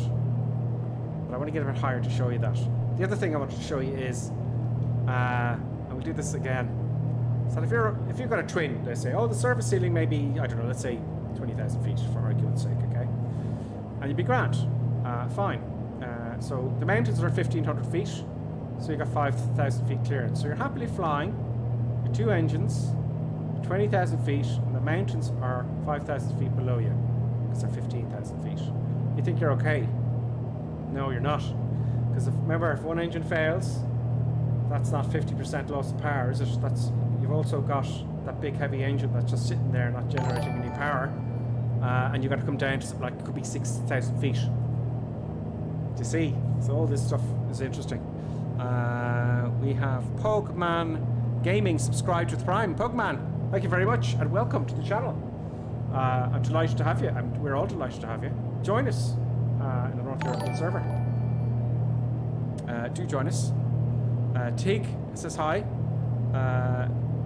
But I want to get a bit higher to show you that. The other thing I wanted to show you is, and we'll do this again. So if you've got a twin, they say, oh, the surface ceiling may be, I don't know, let's say 20,000 feet for argument's sake, okay? And you'd be grand, fine. So the mountains are 1,500 feet, so you've got 5,000 feet clearance. So you're happily flying. Two engines, 20,000 feet, and the mountains are 5,000 feet below you because they're 15,000 feet. You think you're okay? No, you're not. Because remember, if one engine fails, that's not 50% loss of power, is it? You've also got that big heavy engine that's just sitting there not generating any power, and you've got to come down to something like it could be 6,000 feet. Do you see? So all this stuff is interesting. We have Pogman Gaming subscribed with Prime. Pugman, thank you very much and welcome to the channel. I'm delighted to have you. We're all delighted to have you. Join us in the North European server. Do join us. Tig says hi.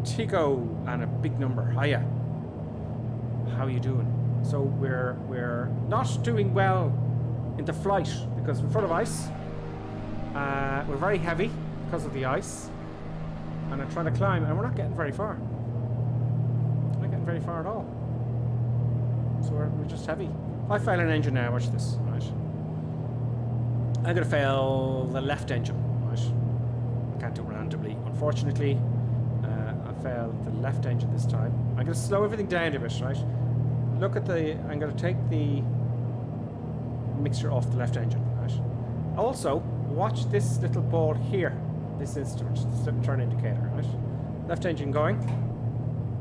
Tigo and a big number. Hiya. How are you doing? So we're not doing well in the flight because we're full of ice. We're very heavy because of the ice. And I'm trying to climb, and we're not getting very far. Not getting very far at all. So we're just heavy. If I fail an engine now, watch this, right? I'm going to fail the left engine, right? I can't do it randomly. Unfortunately, I failed the left engine this time. I'm going to slow everything down a bit, right? Look at I'm going to take the mixture off the left engine, right? Also, watch this little ball here. This instrument, this little turn indicator, right? Left engine going.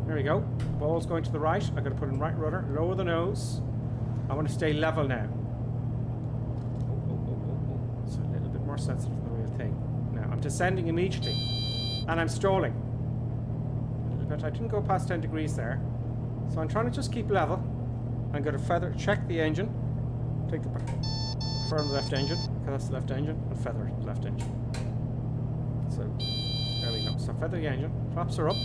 There we go. Ball's going to the right. I'm going to put in right rudder, lower the nose. I want to stay level now. Oh. So a little bit more sensitive to the real thing. Now I'm descending immediately, and I'm stalling. A little bit. I didn't go past 10 degrees there, so I'm trying to just keep level. I'm going to check the engine, take the firm left engine, because that's the left engine, and feather the left engine. So, there we go. So feather the engine, flaps are up,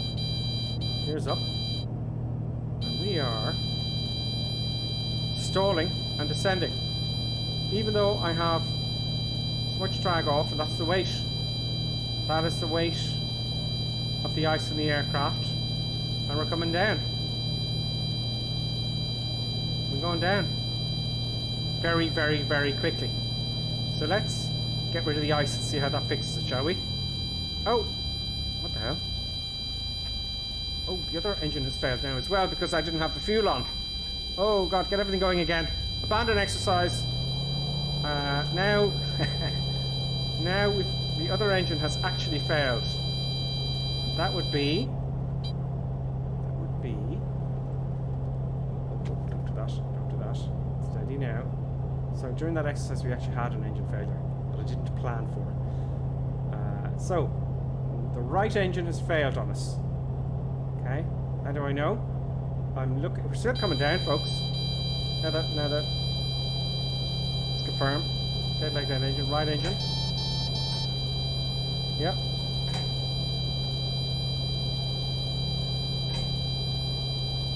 gears up, and we are stalling and descending. Even though I have so much drag off, and that's the weight. That is the weight of the ice in the aircraft, and we're coming down. We're going down very, very, very quickly. So let's get rid of the ice and see how that fixes it, shall we? Oh, what the hell? Oh, the other engine has failed now as well because I didn't have the fuel on. Oh God, get everything going again. Abandon exercise. Now, now the other engine has actually failed. That would be. Oh, don't do that. Don't do that. Steady now. So during that exercise, we actually had an engine failure that I didn't plan for. So the right engine has failed on us. Okay. How do I know? I'm looking. We're still coming down, folks. Now that. Let's confirm. Dead like that engine. Right engine. Yep.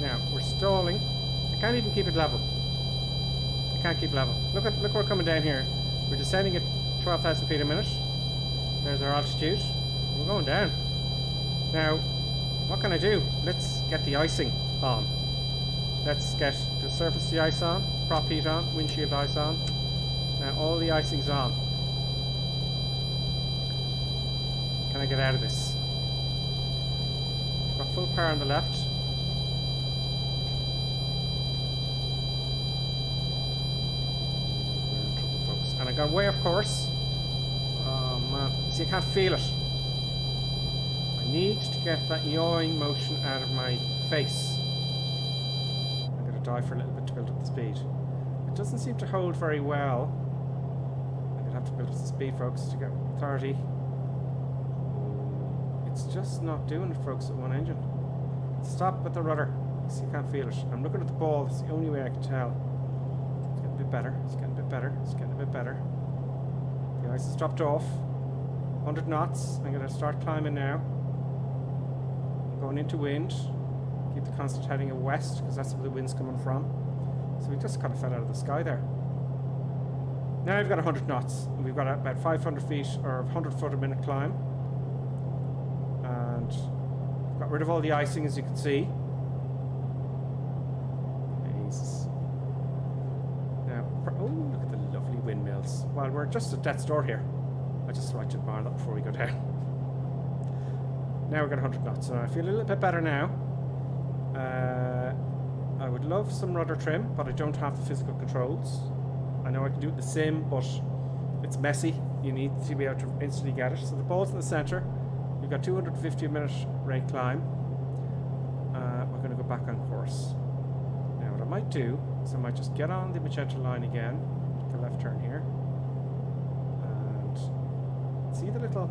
Now we're stalling. I can't even keep it level. I can't keep level. Look where we're coming down here. We're descending at 12,000 feet a minute. There's our altitude. We're going down. Now, what can I do? Let's get the icing on. Let's get the surface de-ice on, prop heat on, windshield ice on. Now all the icing's on. Can I get out of this? Got full power on the left. We're in trouble, folks. And I got way off course. Oh man, see, I can't feel it. I need to get that yawing motion out of my face. I'm going to dive for a little bit to build up the speed. It doesn't seem to hold very well. I'm going to have to build up the speed, folks, to get 30. It's just not doing it, folks, with one engine. Stop with the rudder. See, you can't feel it. I'm looking at the ball. It's the only way I can tell. It's getting a bit better. It's getting a bit better. It's getting a bit better. The ice has dropped off. 100 knots. I'm going to start climbing now. I'm going into wind. Keep the constant heading west because that's where the wind's coming from. So we just kind of fell out of the sky there. Now we've got 100 knots. And we've got about 500 feet or 100 foot a minute climb. And got rid of all the icing, as you can see. Jesus. Now, oh, look at the lovely windmills. Well, we're just at death's door here. I just like to admire that before we go down. Now we've got 100 knots, so I feel a little bit better now. I would love some rudder trim, but I don't have the physical controls. I know I can do it in the sim, but it's messy. You need to be able to instantly get it. So the ball's in the centre. We've got 250 a minute rate climb. We're going to go back on course. Now what I might do is I might just get on the magenta line again, take a left turn here, and see the little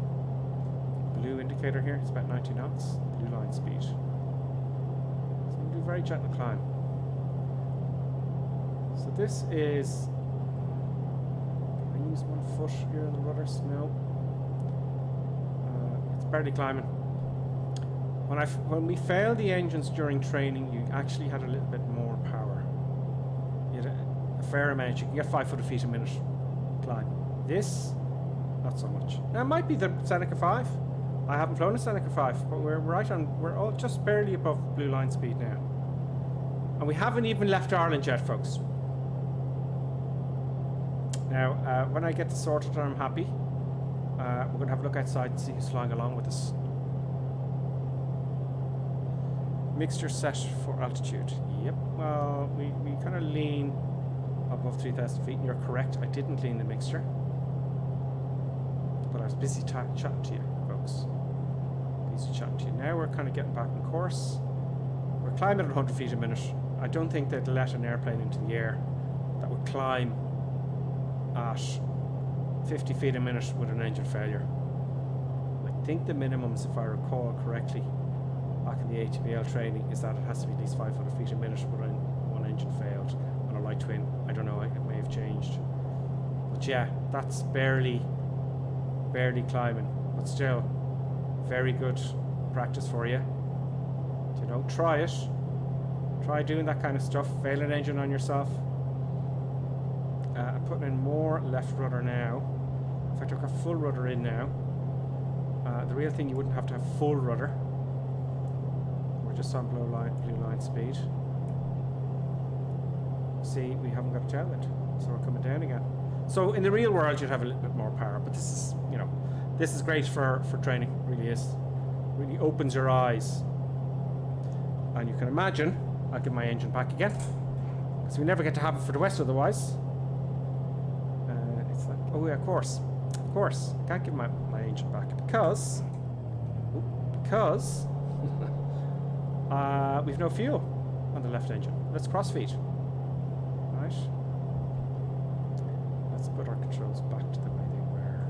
blue indicator here? It's about 90 knots, blue line speed. So I'm going to do a very gentle climb. So this is, can I use 1 foot here on the rudders? No. It's barely climbing. When we failed the engines during training, you actually had a little bit more power. You had a fair amount. You can get 500 feet a minute climb. This, not so much. Now it might be the Seneca 5. I haven't flown a Seneca 5, but we're all just barely above blue line speed now. And we haven't even left Ireland yet, folks. Now, when I get this sorted, I'm happy. We're going to have a look outside and see who's flying along with us. Mixture set for altitude. Yep. Well, we kind of lean above 3,000 feet, and you're correct. I didn't lean the mixture. But I was busy chatting to you, folks. Busy chatting to you. Now we're kind of getting back on course. We're climbing at 100 feet a minute. I don't think they'd let an airplane into the air that would climb at 50 feet a minute with an engine failure. I think the minimums, if I recall correctly, back in the ATBL training, is that it has to be at least 500 feet a minute when one engine failed on a light twin. I don't know, it may have changed. But yeah, that's barely climbing. But still, very good practice for you. You know, try it. Try doing that kind of stuff. Fail an engine on yourself. I'm putting in more left rudder now. In fact, I've got full rudder in now. The real thing, you wouldn't have to have full rudder. We're just on blue line speed. See, we haven't got a tailwind, so we're coming down again. So in the real world, you'd have a little bit more power, but this is, you know, this is great for training. It really is. Really opens your eyes And you can imagine, I'll give my engine back again. Because we never get to have it for the west otherwise. It's like, oh yeah, of course. Of course. I can't give my engine back because we've no fuel on the left engine. Let's crossfeed. Right. Let's put our controls back to the way they were.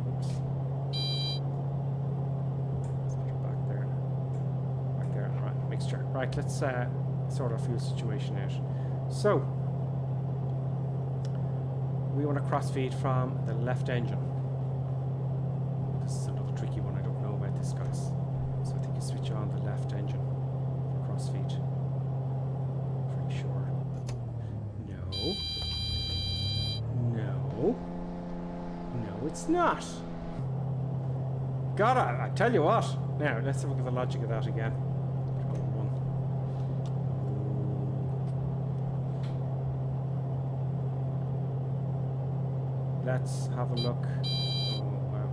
Oops. Let's put it back there. Back there. Right, mixture. Right, let's sort our fuel situation out. So, we want to crossfeed from the left engine. This is another tricky one. I don't know about this, guys. So I think you switch on the left engine for crossfeed. Pretty sure. No, it's not. God, I tell you what. Now, let's have a look at the logic of that again. Let's have a look. Oh, wow.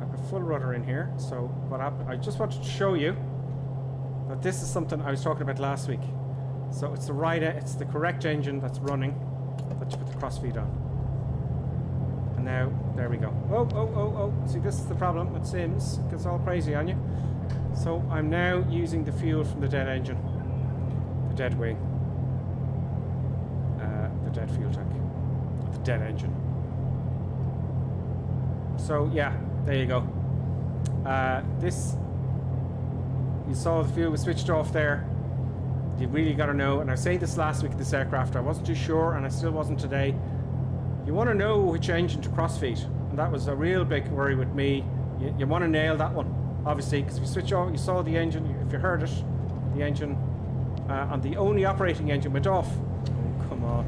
I've got full rudder in here. So what happened? I just wanted to show you that this is something I was talking about last week. So it's it's the correct engine that's running that you put the crossfeed on. And now, there we go. Oh. See, this is the problem. It seems it gets all crazy on you. So I'm now using the fuel from the dead engine. The dead wing. The dead fuel tank. The dead engine. So yeah, there you go. You saw the fuel was switched off there. You really got to know, and I was saying this last week at this aircraft, I wasn't too sure, and I still wasn't today. You want to know which engine to crossfeed, and that was a real big worry with me. You want to nail that one, obviously, because if you switch off, you saw the engine, if you heard it, the engine, and the only operating engine went off. Oh, come on.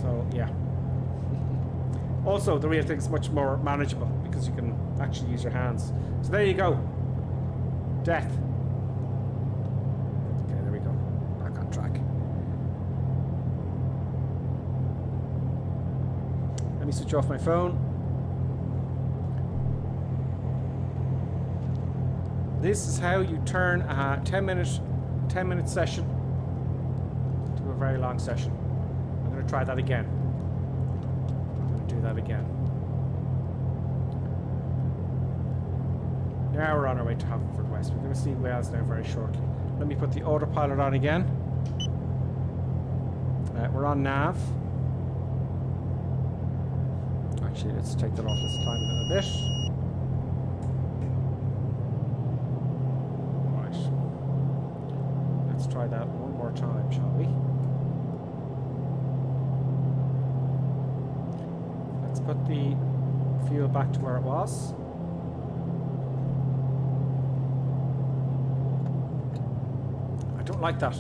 So, yeah. Also, the real thing's much more manageable because you can actually use your hands. So there you go. Death. Okay, there we go. Back on track. Let me switch off my phone. This is how you turn a 10-minute session to a very long session. I'm going to try that again. Do that again. Now we're on our way to Haverford West. We're going to see Wales now very shortly. Let me put the autopilot on again. We're on nav. Actually, let's take that off this time a little bit. Right. Let's try that one more time, shall we? Put the fuel back to where it was. I don't like that.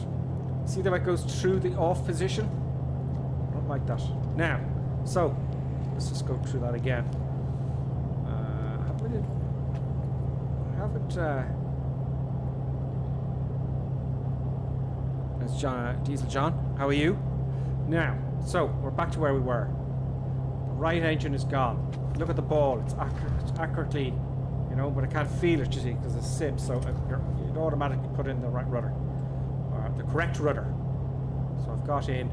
See that it goes through the off position? I don't like that. Now, so let's just go through that again. It's John, Diesel John. How are you? Now, so we're back to where we were. Right engine is gone. Look at the ball. It's accurately, you know, but I can't feel it, you see, because it's SIB. So it automatically put in the right rudder, or the correct rudder. So I've got in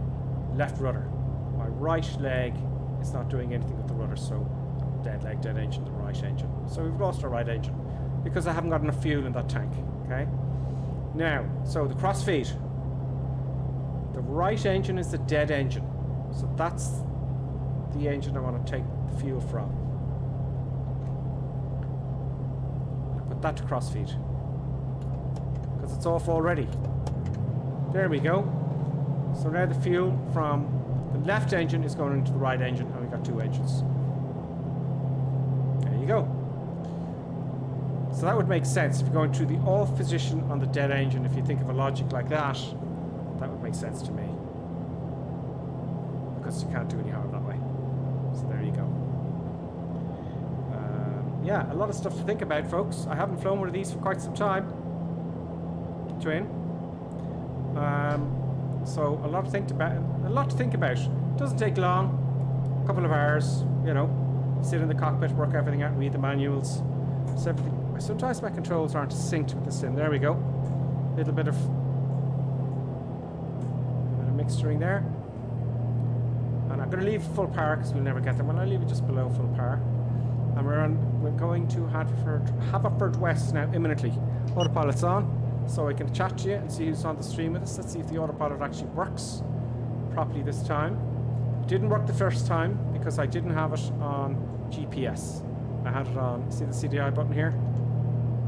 left rudder. My right leg is not doing anything with the rudder. So dead leg, dead engine, the right engine. So we've lost our right engine because I haven't got enough fuel in that tank. Okay. Now, so the crossfeed. The right engine is the dead engine. So that's the engine I want to take the fuel from. I put that to crossfeed because it's off already. There we go. So now the fuel from the left engine is going into the right engine, and we've got two engines. There you go. So that would make sense if you're going through the off position on the dead engine. If you think of a logic like that, that would make sense to me, because you can't do any harm that way. So there you go. Yeah, a lot of stuff to think about, folks. I haven't flown one of these for quite some time. Train. So a lot to think about. It doesn't take long. A couple of hours, you know. Sit in the cockpit, work everything out, read the manuals. So everything. Sometimes my controls aren't synced with the sim. There we go. Little bit of mixturing there. And I'm going to leave full power because we'll never get there. Well, I'll leave it just below full power. And we're going to Haverfordwest now imminently. Autopilot's on, so I can chat to you and see who's on the stream with us. Let's see if the autopilot actually works properly this time. It didn't work the first time because I didn't have it on GPS. I had it on, see the CDI button here?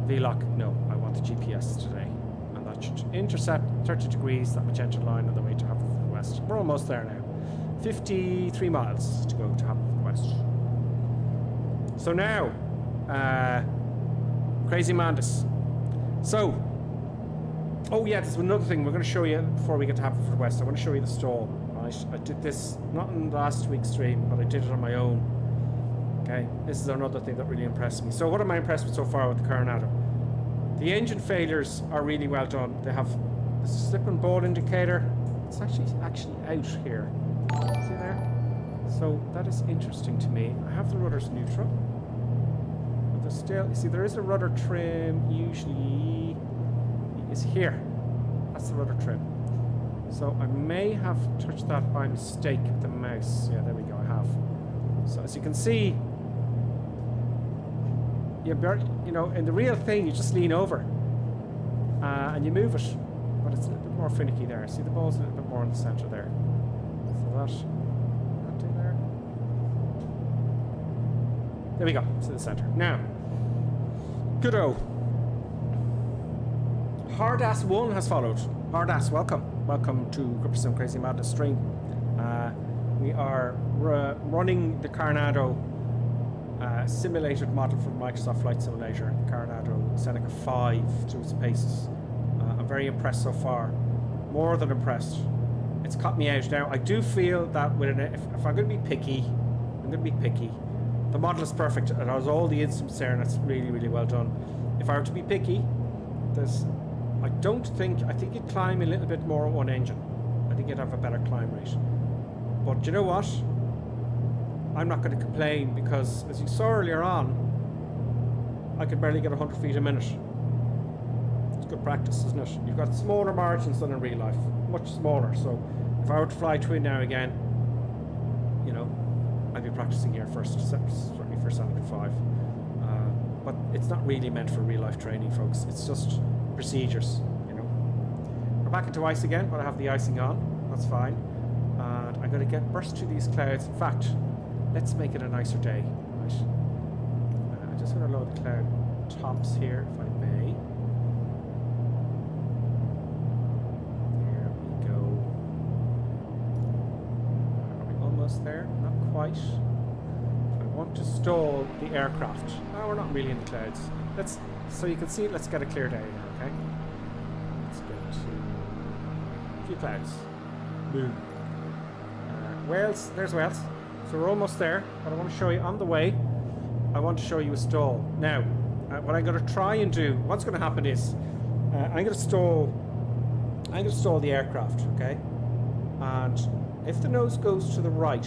VLOC, no, I want the GPS today. And that should intercept 30 degrees, that magenta line on the way to Haverfordwest. We're almost there now. 53 miles to go to Haverfordwest. So now, Crazy Mandus. So, oh yeah, there's another thing we're going to show you before we get to Haverfordwest. I want to show you the stall. Right? I did this not in last week's stream, but I did it on my own. Okay, this is another thing that really impressed me. So what am I impressed with so far with the CARENADO? The engine failures are really well done. They have the slip and ball indicator. It's actually out here. See there? So that is interesting to me. I have the rudders neutral. But there's still, you see, there is a rudder trim usually is here. That's the rudder trim. So I may have touched that by mistake with the mouse. Yeah, there we go, I have. So as you can see, you know, in the real thing, you just lean over and you move it. But it's a little bit more finicky there. See, the ball's a little bit more in the center there. So that thing there. There we go, to the center. Now, good-o. Hardass 1 has followed. Hardass, welcome. Welcome to Gripperson Crazy Madness stream. We are running the CARENADO simulated model from Microsoft Flight Simulator, the CARENADO Seneca 5 through its paces. I'm very impressed so far. More than impressed. It's caught me out. Now, I do feel that if I'm going to be picky, I'm going to be picky. The model is perfect. It has all the instruments there, and it's really, really well done. If I were to be picky, I think you'd climb a little bit more on one engine. I think you'd have a better climb rate. But do you know what? I'm not going to complain because, as you saw earlier on, I could barely get 100 feet a minute. It's good practice, isn't it? You've got smaller margins than in real life, much smaller. So if I were to fly twin now again, you know, I'd be practicing here first, certainly for Seneca 5. But it's not really meant for real life training, folks. It's just procedures, you know. We're back into ice again, but I have the icing on. That's fine. And I'm going to burst through these clouds. In fact, let's make it a nicer day. Right. I just want to load the cloud tops here, if I may. There we go. Are we almost there? Not quite. I want to stall the aircraft. Oh, we're not really in the clouds. So you can see it, let's get a clear day here, okay? Let's get to a few clouds. Boom. Wales, there's Wales. So we're almost there, but I want to show you on the way, I want to show you a stall. Now, what I'm going to try and do, what's going to happen is, I'm going to stall the aircraft, okay? And if the nose goes to the right,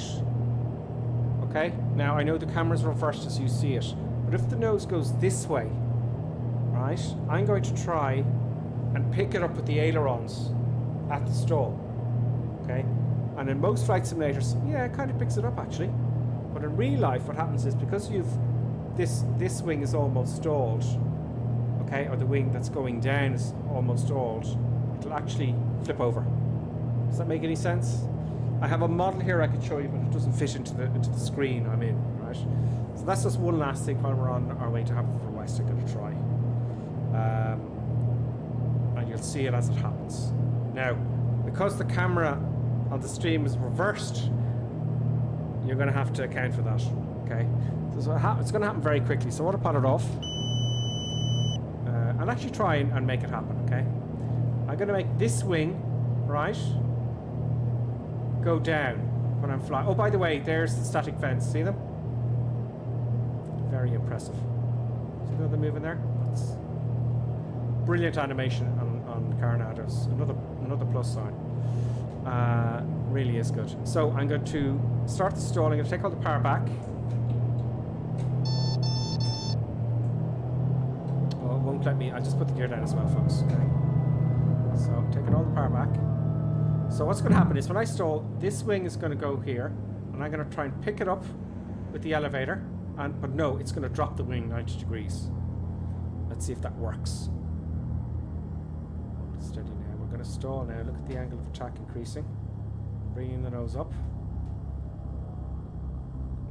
okay? Now, I know the camera's reversed as you see it, but if the nose goes this way, right, I'm going to try and pick it up with the ailerons at the stall, okay? And in most flight simulators, yeah, it kind of picks it up actually. But in real life, what happens is because this wing is almost stalled, okay, or the wing that's going down is almost stalled, it'll actually flip over. Does that make any sense? I have a model here I could show you, but it doesn't fit into the screen I'm in, right? So that's just one last thing while we're on our way to Haverfordwest. I'm going to try. And you'll see it as it happens. Now, because the camera on the stream is reversed, you're going to have to account for that, okay? So it's going to happen very quickly. So autopilot off. I'll actually try and make it happen, okay? I'm going to make this wing, right, go down when I'm flying. Oh, by the way, there's the static fence. See them? Very impressive. See how they're moving there? That's brilliant animation on CARENADOs. Another plus sign. Really is good. So I'm going to start the stall. I'm going to take all the power back. won't let me. I just put the gear down as well, folks. Okay. So taking all the power back. So what's going to happen is when I stall, this wing is going to go here, and I'm going to try and pick it up with the elevator. But no, it's going to drop the wing 90 degrees. Let's see if that works. Hold it steady now. We're going to stall now. Look at the angle of attack increasing. Bringing the nose up.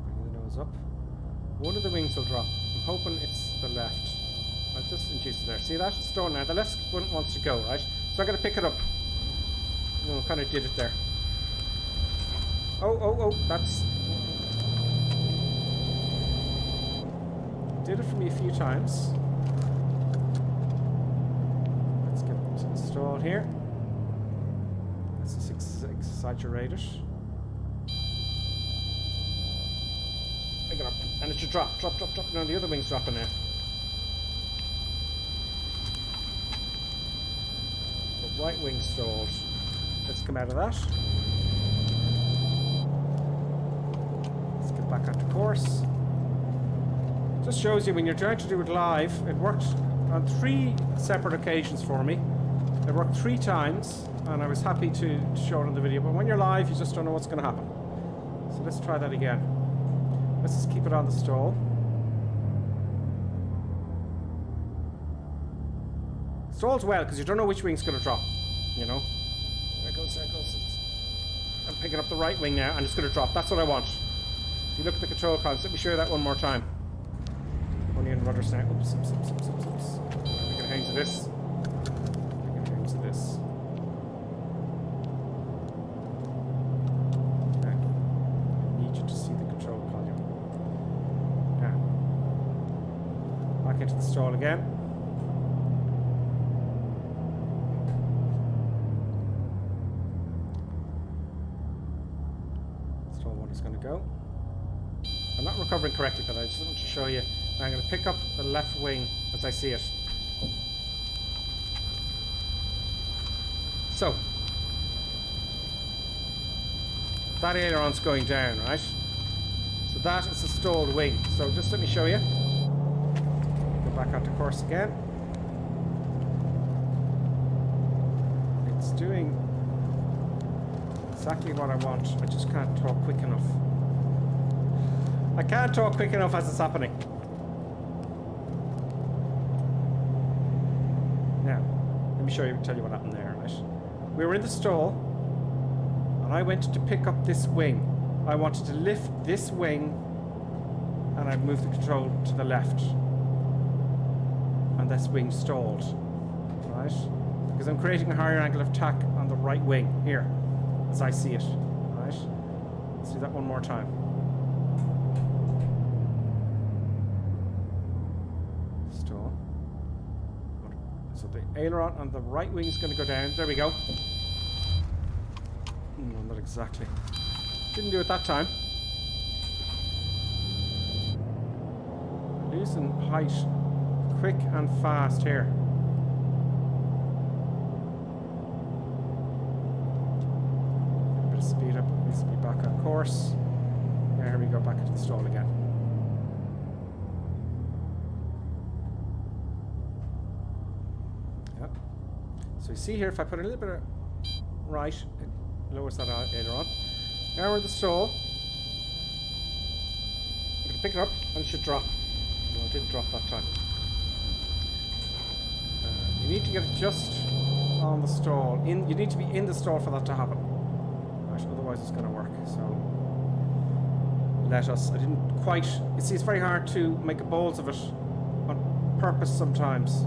Bringing the nose up. One of the wings will drop. I'm hoping it's the left. I'll just induce it there. See that? It's stalled now. The left one wants to go, right? So I'm going to pick it up. Oh, kind of did it there. Oh, that's... Did it for me a few times. Let's get it installed here. This is exaggerated. Pick it up. And it should drop. Now the other wing's dropping now. The right wing stalled. Let's come out of that. Let's get back onto course. Just shows you when you're trying to do it live, it worked on 3 separate occasions for me. It worked 3 times, and I was happy to show it on the video. But when you're live, you just don't know what's going to happen. So let's try that again. Let's just keep it on the stall. Stalls well, because you don't know which wing's going to drop, you know. There it goes. I'm picking up the right wing now, and it's going to drop. That's what I want. If you look at the control columns, let me show you that one more time. Only in rudders now. Oops. I'm going to hang to this. Okay. I need you to see the control column. Now. Back into the stall again. Stall 1 is going to go. I'm not recovering correctly, but I just want to show you. I'm going to pick up the left wing as I see it. So, that aileron's going down, right? So that is a stalled wing. So just let me show you. Go back onto course again. It's doing exactly what I want. I just can't talk quick enough. I can't talk quick enough as it's happening. Now, let me tell you what happened there, right? We were in the stall, and I went to pick up this wing. I wanted to lift this wing, and I moved the control to the left. And this wing stalled, right? Because I'm creating a higher angle of attack on the right wing, here, as I see it, right? Let's do that one more time. So the aileron on the right wing is going to go down. There we go. No, not exactly. Didn't do it that time. Losing height quick and fast here. Get a bit of speed up. Needs to be back on course. There we go, back into the stall again. So you see here, if I put a little bit of right, it lowers that aileron. Now we're in the stall. I'm going to pick it up, and it should drop. No, it didn't drop that time. You need to get it just on the stall. You need to be in the stall for that to happen. Right, otherwise it's going to work. So I didn't quite. You see, it's very hard to make a balls of it on purpose sometimes.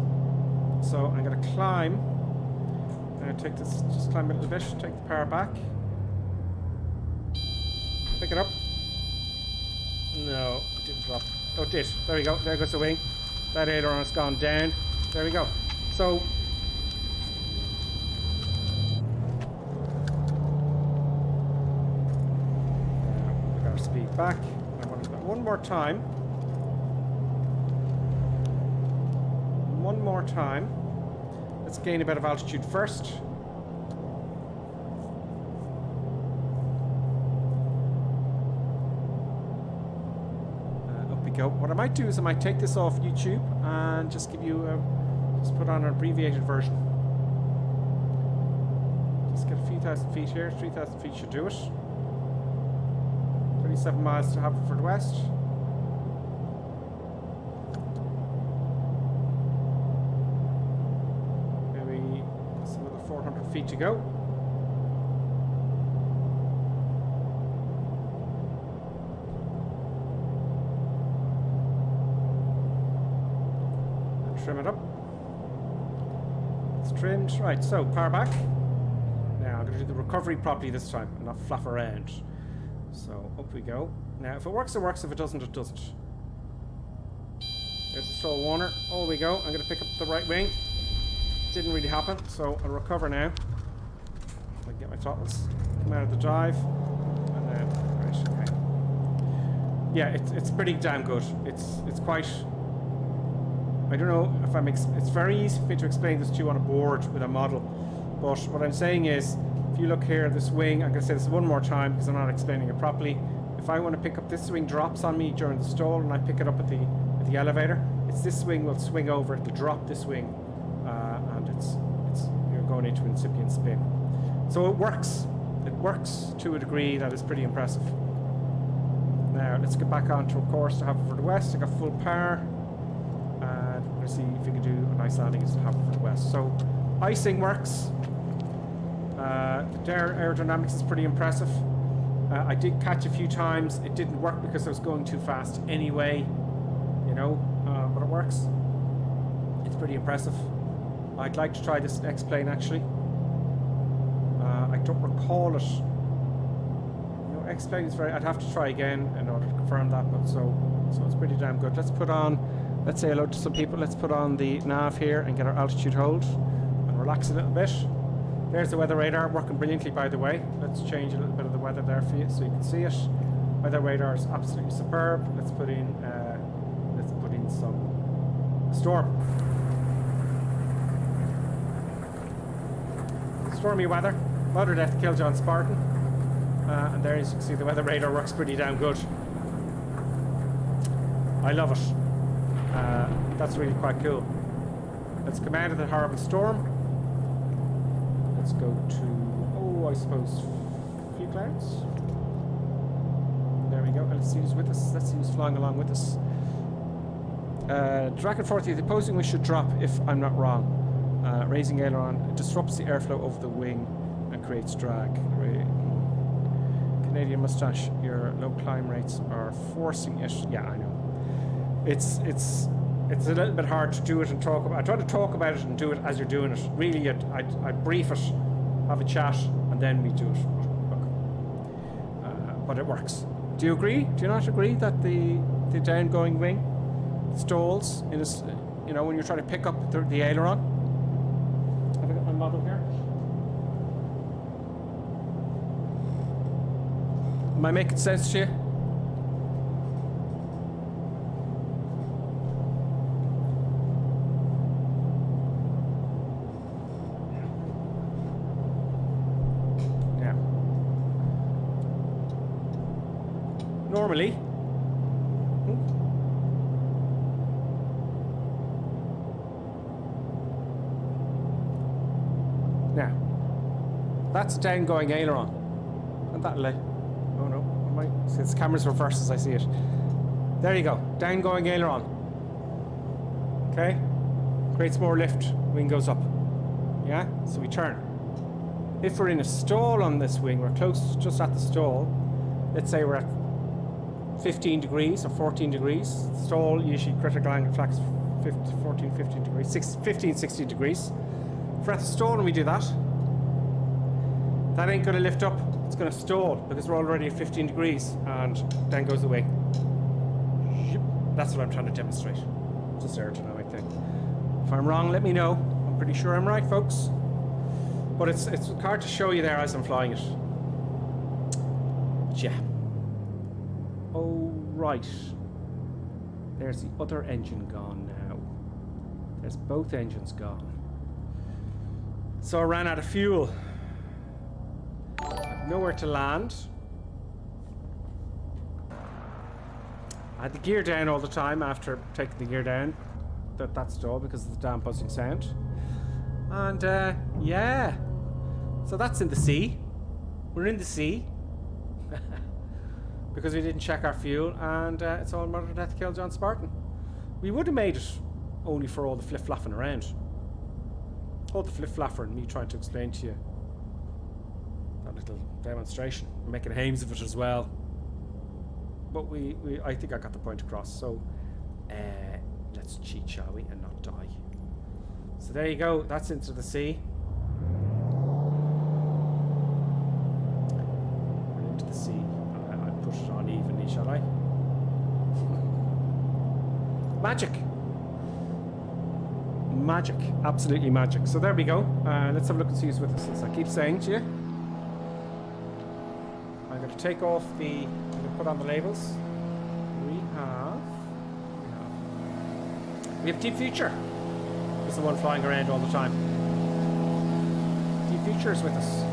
So I'm going to climb. Take this, just climb a little bit, take the power back. Pick it up. No, it didn't drop. Oh, it did. There we go. There goes the wing. That aileron has gone down. There we go. So, we got our speed back. I want to do that one more time. One more time. Let's gain a bit of altitude first. Up we go. What I might do is I might take this off YouTube and just give you put on an abbreviated version. Just get a few thousand feet here. 3,000 feet should do it. 37 miles to Haverford West. Maybe some other 400 feet to go. Trim it up. It's trimmed. Right, so power back. Now I'm going to do the recovery properly this time and not fluff around. So up we go. Now if it works, it works. If it doesn't, it doesn't. There's the stall warner. Oh, we go. I'm going to pick up the right wing. Didn't really happen, so I'll recover now. I'll get my throttles. Come out of the dive. And then, right, okay. Yeah, it's pretty damn good. It's quite... I don't know if it's very easy for me to explain this to you on a board with a model, but what I'm saying is, if you look here, this wing, I'm going to say this one more time because I'm not explaining it properly. If I want to pick up, this wing drops on me during the stall and I pick it up at the elevator, it's this wing will swing over to drop this wing, and you're going into incipient spin. So it works to a degree that is pretty impressive. Now let's get back onto a course to Haverford West. I got full power. Let's see if we can do a nice landing to Haverford West. So icing works. The aerodynamics is pretty impressive. I did catch a few times. It didn't work because I was going too fast anyway, you know, but it works. It's pretty impressive. I'd like to try this next plane actually. I don't recall it. You know, X plane is very... I'd have to try again in order to confirm that, but so it's pretty damn good. Let's put on... Let's say hello to some people. Let's put on the nav here and get our altitude hold and relax a little bit. There's the weather radar, working brilliantly by the way. Let's change a little bit of the weather there for you so you can see it. Weather radar is absolutely superb. Let's put in some storm. Stormy weather. Mother death killed John Spartan. And there as you can see the weather radar works pretty damn good. I love it. That's really quite cool. Let's come out of the horrible storm. Let's go to, I suppose, a few clouds. There we go. Let's see who's with us. Let's see who's flying along with us. Dragon 40, the opposing wing should drop if I'm not wrong. Raising aileron disrupts the airflow over the wing and creates drag. Canadian Moustache, your low climb rates are forcing it. Yeah, I know. It's a little bit hard to do it and talk about. I try to talk about it and do it as you're doing it. Really, I brief it, have a chat, and then we do it. But it works. Do you agree? Do you not agree that the downgoing wing stalls in a, you know, when you're trying to pick up the aileron? Have I got my model here? Am I making sense to you? Normally, now that's a downgoing aileron, and that oh no, this camera's reversed as I see it. There you go, downgoing aileron. Okay, creates more lift, wing goes up. Yeah, so we turn. If we're in a stall on this wing, we're close, just at the stall. Let's say we're at 15 degrees or 14 degrees. Stall, usually critical angle flex 15 degrees, 15, 16 degrees. If we're at the stall and we do that, that ain't going to lift up, it's going to stall because we're already at 15 degrees and then goes the wing. That's what I'm trying to demonstrate. It's a aerodynamic thing. If I'm wrong, let me know. I'm pretty sure I'm right, folks. But it's hard to show you there as I'm flying it. But yeah. Oh, right. There's the other engine gone now. There's both engines gone. So I ran out of fuel. Nowhere to land. I had the gear down all the time after taking the gear down. that's dull because of the damn buzzing sound. And yeah, so that's in the sea. We're in the sea because we didn't check our fuel, and it's all murder, death, kill John Spartan. We would have made it only for all the flip-flapping around. All the flip-flapper and me trying to explain to you that little demonstration. We're making hames of it as well. But I think I got the point across. So let's cheat, shall we, and not die. So there you go. That's into the sea. We're into the sea. I'll put it on evenly, shall I? Magic. Magic. Absolutely magic. So there we go. Let's have a look and see who's with us. As I keep saying to you, I'm going to take off the... I'm going to put on the labels. We have Deep Future. Is the one flying around all the time. Deep Future is with us.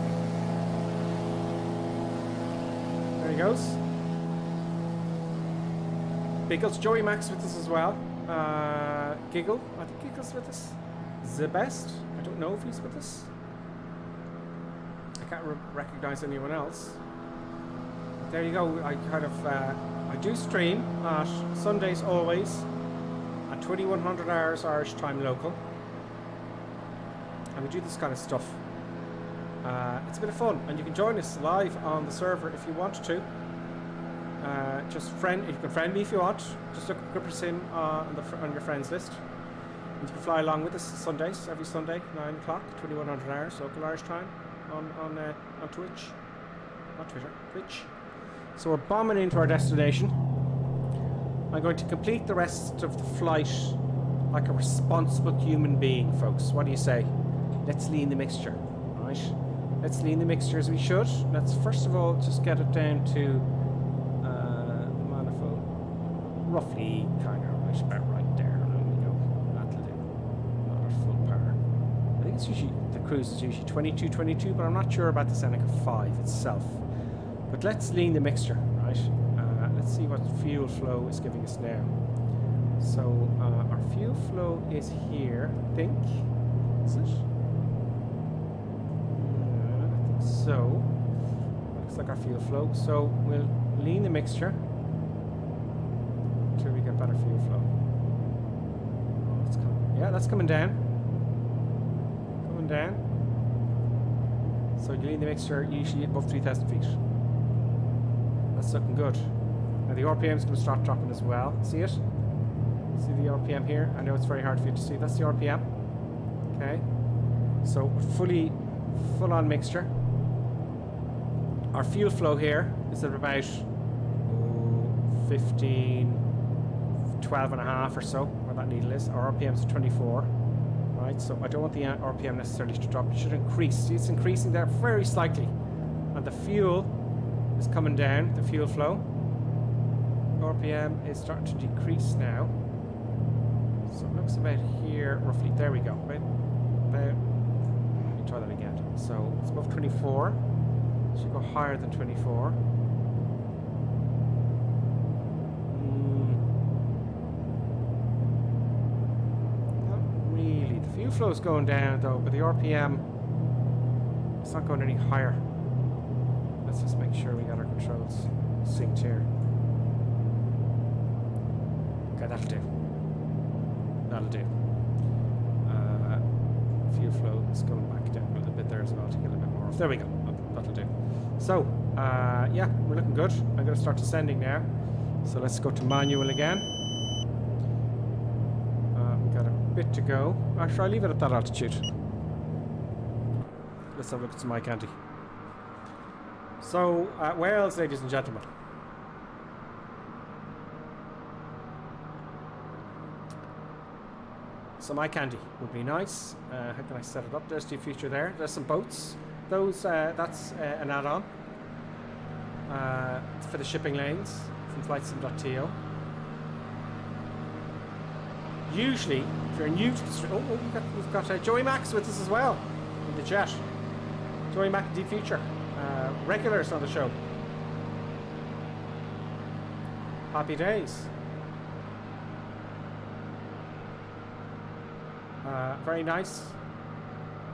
There he goes. Biggles. Joey Max with us as well. Giggle. I think Giggle's with us. The Best. I don't know if he's with us. I can't recognize anyone else. There you go. I kind of I do stream at Sundays always at 2100 hours Irish time local, and we do this kind of stuff. It's a bit of fun, and you can join us live on the server if you want to. You can friend me if you want. Just look at Gripper Sim on your friends list, and you can fly along with us Sundays, every Sunday, 9 o'clock, 2100 hours local Irish time on Twitch, not Twitter, Twitch. So we're bombing into our destination. I'm going to complete the rest of the flight like a responsible human being, folks. What do you say? Let's lean the mixture, right? Let's lean the mixture as we should. Let's first of all just get it down to manifold, roughly kind of about right there. There we go. That'll do. Not at full power. I think it's usually, the cruise is usually 22, but I'm not sure about the Seneca 5 itself. But let's lean the mixture, right? Let's see what fuel flow is giving us now. So our fuel flow is here, I think. Is it? I think so. Looks like our fuel flow. So we'll lean the mixture until we get better fuel flow. Oh, that's coming. Yeah, that's coming down. Coming down. So you lean the mixture usually above 3,000 feet. That's looking good. Now the RPM is going to start dropping as well. See it? See the RPM here? I know it's very hard for you to see. That's the RPM. Okay. So full on mixture. Our fuel flow here is at about 15, 12 and a half or so, where that needle is. Our RPM is 24. Right, so I don't want the RPM necessarily to drop. It should increase. See, it's increasing there very slightly. And the fuel is coming down, the fuel flow. RPM is starting to decrease now. So it looks about here, roughly. There we go. About, let me try that again. So it's above 24. It should go higher than 24. Not really. The fuel flow is going down though, but the RPM, it's not going any higher. Let's just make sure we got our controls synced here. Okay, that'll do. That'll do. Fuel flow is coming back down a little bit there as well to get a little bit more off. There we go. That'll do. So, yeah, we're looking good. I'm going to start descending now. So let's go to manual again. We've got a bit to go. Actually, I'll leave it at that altitude. Let's have a look at some eye candy. So, Wales, ladies and gentlemen. Some eye candy would be nice. How can I set it up? There's the future there. There's some boats. Those, that's an add-on for the shipping lanes from flightsim.to. Usually, if you're new to the stream, we've got Joey Max with us as well in the chat. Joey Max, Deep Future, regulars on the show. Happy days. Very nice.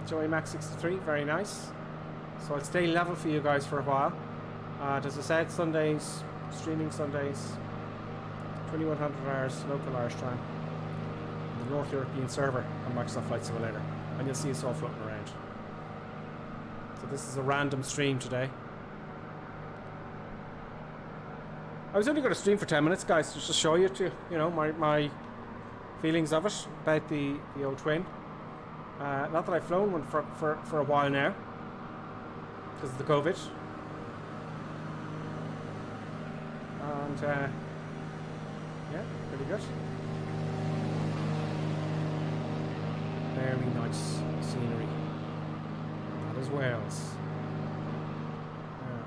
Joey Max 63, very nice. So I'll stay level for you guys for a while. As I said, Sundays, streaming Sundays, 2100 hours local Irish time. The North European server on Microsoft Flight Simulator. And you'll see us all floating around. So this is a random stream today. I was only going to stream for 10 minutes, guys, just to show you, my feelings of it, about the old twin. Not that I've flown one for a while now, because of the COVID. And, yeah, pretty good. Very nice scenery. That is Wales.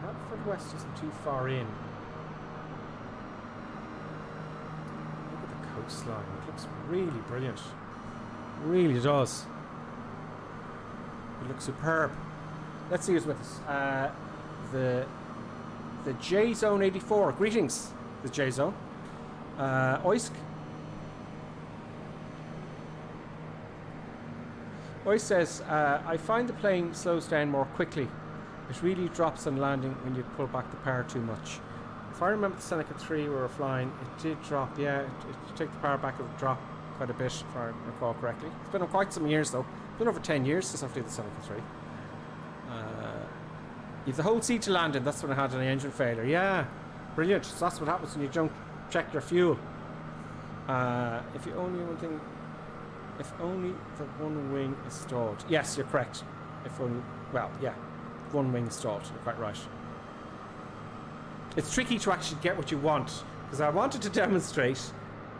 Haverford West isn't too far in. Look at the coastline. It looks really brilliant. It really does. It looks superb. Let's see who's with us. The J Zone 84. Greetings, the J Zone. Oisk. Oisk says, I find the plane slows down more quickly. It really drops on landing when you pull back the power too much. If I remember the Seneca 3 we were flying, it did drop. Yeah, it take the power back, it would drop quite a bit, if I recall correctly. It's been quite some years though. It's been over 10 years since I flew the Seneca 3. You have the whole seat to land in. That's when I had an engine failure. Yeah, brilliant. So that's what happens when you don't check your fuel. If only the one wing is stalled. Yes, you're correct. One wing is stalled. You're quite right. It's tricky to actually get what you want, because I wanted to demonstrate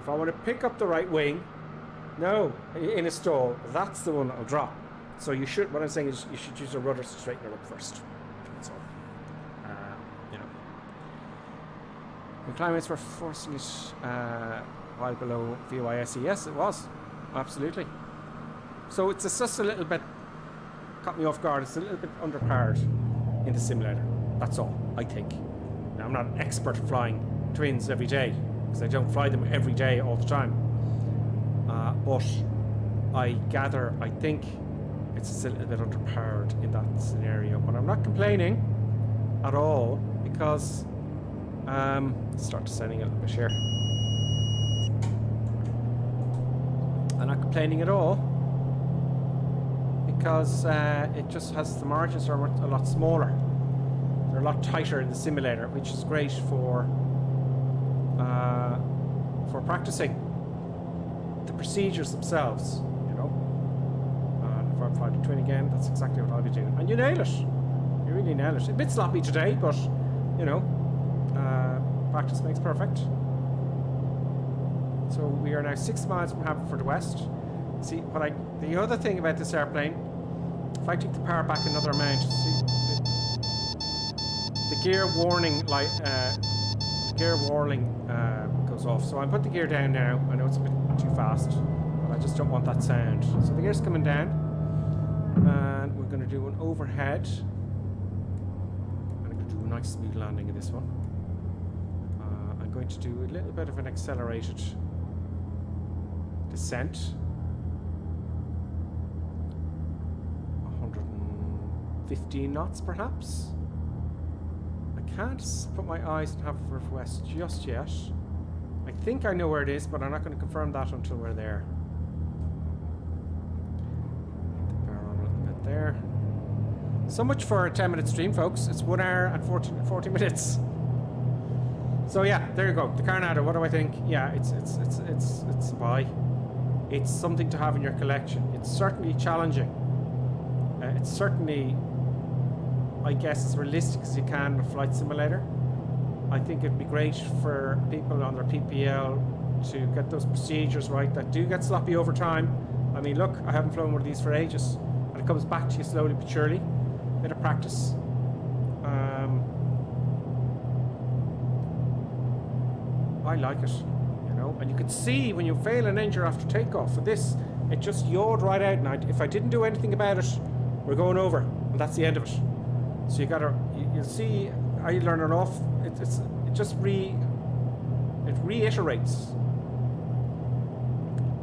if I want to pick up the right wing. No, in a stall, that's the one that'll drop. So you should. What I'm saying is, you should use a rudder to straighten it up first. That's all. The climates were forcing it while below VOISE. Yes, it was. Absolutely. So it's just a little bit caught me off guard. It's a little bit underpowered in the simulator. That's all, I think. Now, I'm not an expert at flying twins every day, because I don't fly them every day all the time. But I think it's just a little bit underpowered in that scenario. But I'm not complaining at all, because start descending a little bit here. I'm not complaining at all, because it just has, the margins are a lot smaller. They're a lot tighter in the simulator, which is great for practicing the procedures themselves. If I'm flying the twin again, that's exactly what I'll be doing. And you nail it. You really nail it. A bit sloppy today, but practice makes perfect. So we are now 6 miles from Haverford West. See, the other thing about this airplane, if I take the power back another amount, see, the gear warning light, goes off. So I put the gear down now. I know it's a bit too fast, but I just don't want that sound. So the gear's coming down, and we're going to do an overhead. I'm going to do a nice smooth landing in this one. I'm going to do a little bit of an accelerated descent. 115 knots, perhaps. I can't put my eyes on Haverford West just yet. I think I know where it is, but I'm not going to confirm that until we're there. The power on a little bit there. So much for a 10-minute stream, folks. It's 1 hour and 40 minutes. So yeah, there you go. The CARENADO. What do I think? Yeah, it's a buy. It's something to have in your collection. It's certainly challenging. It's certainly, I guess, as realistic as you can in a flight simulator. I think it'd be great for people on their PPL to get those procedures right that do get sloppy over time. I mean, look, I haven't flown one of these for ages, and it comes back to you slowly but surely. Bit of practice. I like it, and you can see when you fail an engine after takeoff. For this, it just yawed right out, and if I didn't do anything about it, we're going over, and that's the end of it. So you'll see, I learn it off. It reiterates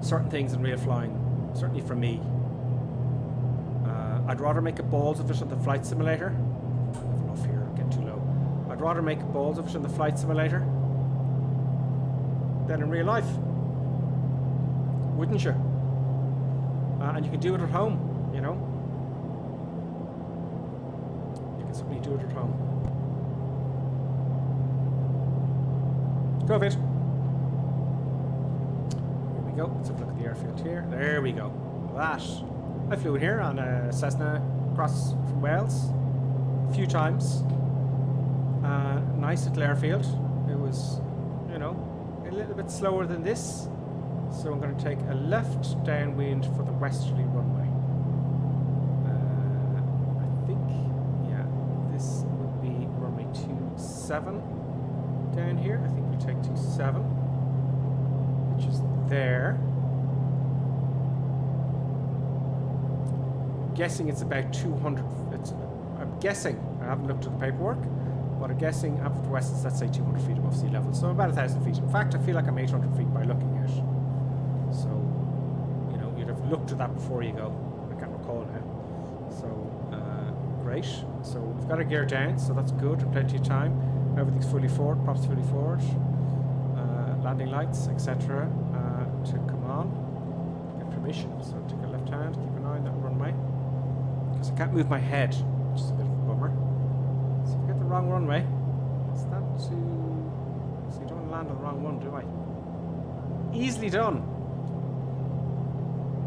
certain things in real flying Certainly for me. I'd rather make a balls of it on the flight simulator. I have enough here, I'll get too low. I'd rather make balls of it on the flight simulator than in real life. Wouldn't you? And you can do it at home, you know? You can simply do it at home. COVID. Here we go. Let's have a look at the airfield here. There we go. That. I flew in here on a Cessna across from Wales a few times. Nice little airfield. It was, you know, a little bit slower than this. So I'm going to take a left downwind for the westerly runway. I think, yeah, this would be runway 27 down here. I think we'll take 27, which is there. Guessing it's about 200. I'm guessing, I haven't looked at the paperwork, but I'm guessing Aperture West is, let's say, 200 feet above sea level. So about 1,000 feet. In fact, I feel like I'm 800 feet by looking at it. So, you know, you'd have looked at that before you go. I can't recall now. So, great. So we've got our gear down, so that's good. Plenty of time. Everything's fully forward, props fully forward. Landing lights, etc. To come on. Get permission. So take a left hand, keep an eye on that runway. Because I can't move my head, which is a bit of a bummer. So if I get the wrong runway, it's that too... So you don't want to land on the wrong one, do I? Easily done.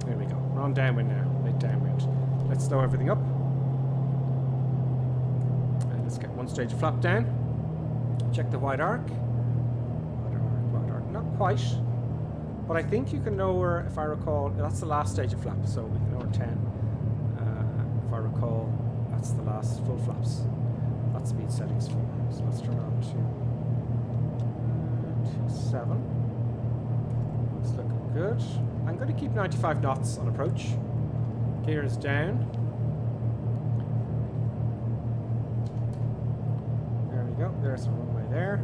There we go. We're on downwind now. Late downwind. Let's slow everything up. And let's get one stage of flap down. Check the wide arc. Wide arc. Not quite. But I think you can lower, if I recall, that's the last stage of flap, so we can lower 10. If I recall, that's the last full flaps. That's speed settings for. So let's turn on to 7. It's looking good. I'm going to keep 95 knots on approach. Gear is down. There we go. There's the runway there.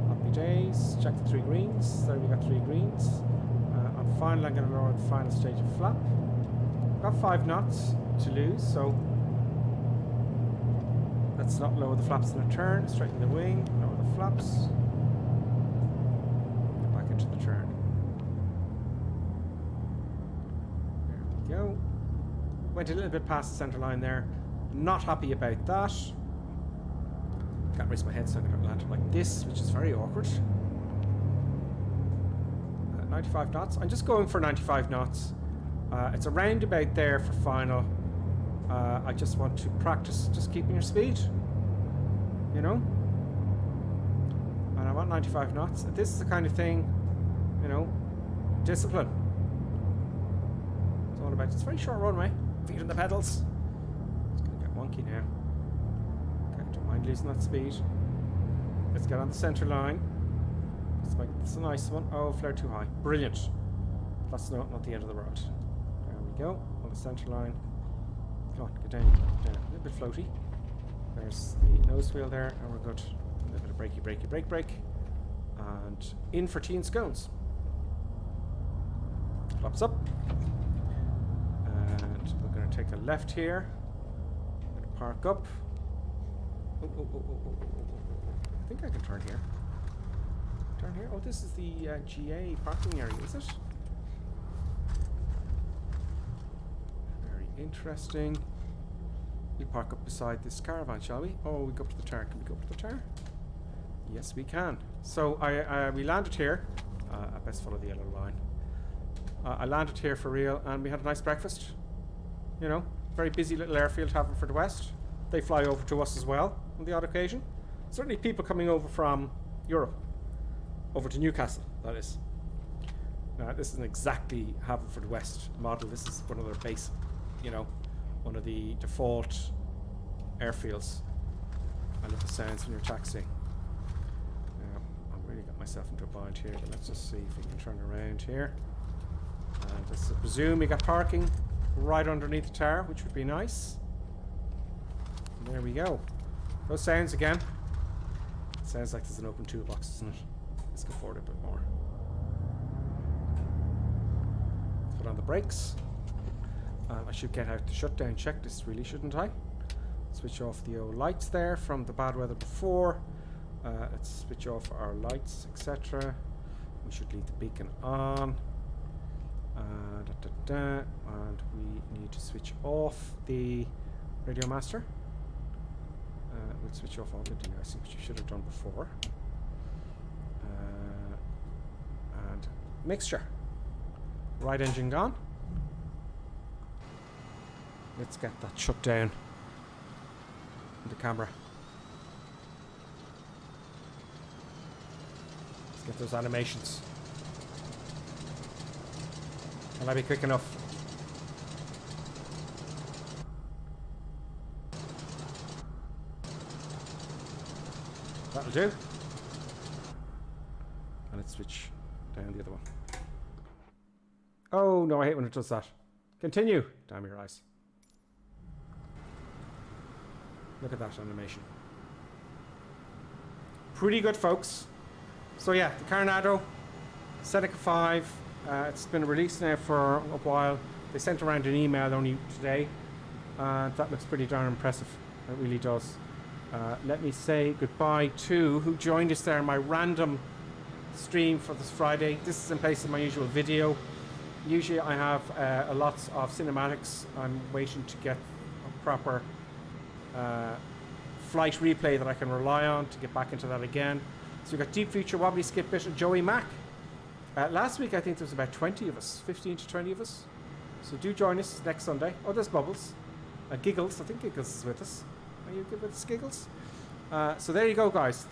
Happy days. Check the 3 greens. There we got 3 greens. On final, I'm going to lower the final stage of flap. Got 5 knots to lose, so let's not lower the flaps in a turn. Straighten the wing. Lower the flaps. Get back into the turn. Go. Went a little bit past the centre line there. Not happy about that. Can't raise my head, so I'm going to land it like this, which is very awkward. 95 knots. I'm just going for 95 knots. It's around about there for final. I just want to practice just keeping your speed. You know? And I want 95 knots. This is the kind of thing, you know, discipline. It's all about. It's a very short runway. Feet on the pedals. It's going to get wonky now. Okay, don't mind losing that speed. Let's get on the centre line. Let's make this a nice one. Oh, flare too high. Brilliant. That's not the end of the road. There we go. On the centre line. Come on, get down. Get down. A little bit floaty. There's the nose wheel there, and we're good. A little bit of brakey, brakey, brake, brake. And in for tea and scones. Flaps up. And we're going to take a left here. I'm going to park up. I think I can turn here. Turn here? Oh, this is the GA parking area, is it? Very interesting. We park up beside this caravan, shall we? Oh, we go up to the tower. Can we go up to the tower? Yes, we can. So we landed here. I best follow the yellow line. I landed here for real, and we had a nice breakfast. You know, very busy little airfield Haverford West. They fly over to us as well on the odd occasion. Certainly people coming over from Europe. Over to Newcastle, that is. This isn't exactly Haverford West model. This is one of their base, you know, one of the default airfields. I love the sounds when you're taxiing. I've really got myself into a bind here, but let's just see if we can turn around here. And let's presume we got parking right underneath the tower, which would be nice. And there we go. Those sounds again. Sounds like there's an open toolbox, doesn't it? Let's go forward a bit more. That's what on the brakes. I should get out the shutdown checklist, really, shouldn't I? Switch off the old lights there from the bad weather before. Let's switch off our lights, etc. We should leave the beacon on. And we need to switch off the radio master. We'll switch off all the de-icing, which you should have done before. And mixture. Right engine gone. Let's get that shut down. The camera. Let's get those animations. Can I be quick enough? That'll do. And let's switch down the other one. Oh no, I hate when it does that. Continue. Damn your eyes. Look at that animation. Pretty good, folks. So yeah, the CARENADO Seneca 5. It's been released now for a while. They sent around an email only today. That looks pretty darn impressive. It really does. Let me say goodbye to who joined us there in my random stream for this Friday. This is in place of my usual video. Usually I have a lots of cinematics. I'm waiting to get a proper flight replay that I can rely on to get back into that again. So we've got Deep Future, Wobbly Skip Bit, and Joey Mack. Last week I think there was about 20 of us, 15 to 20 of us. So do join us next Sunday. Oh, there's Bubbles. Giggles, I think Giggles is with us. Are you good with us, Giggles? So there you go, guys.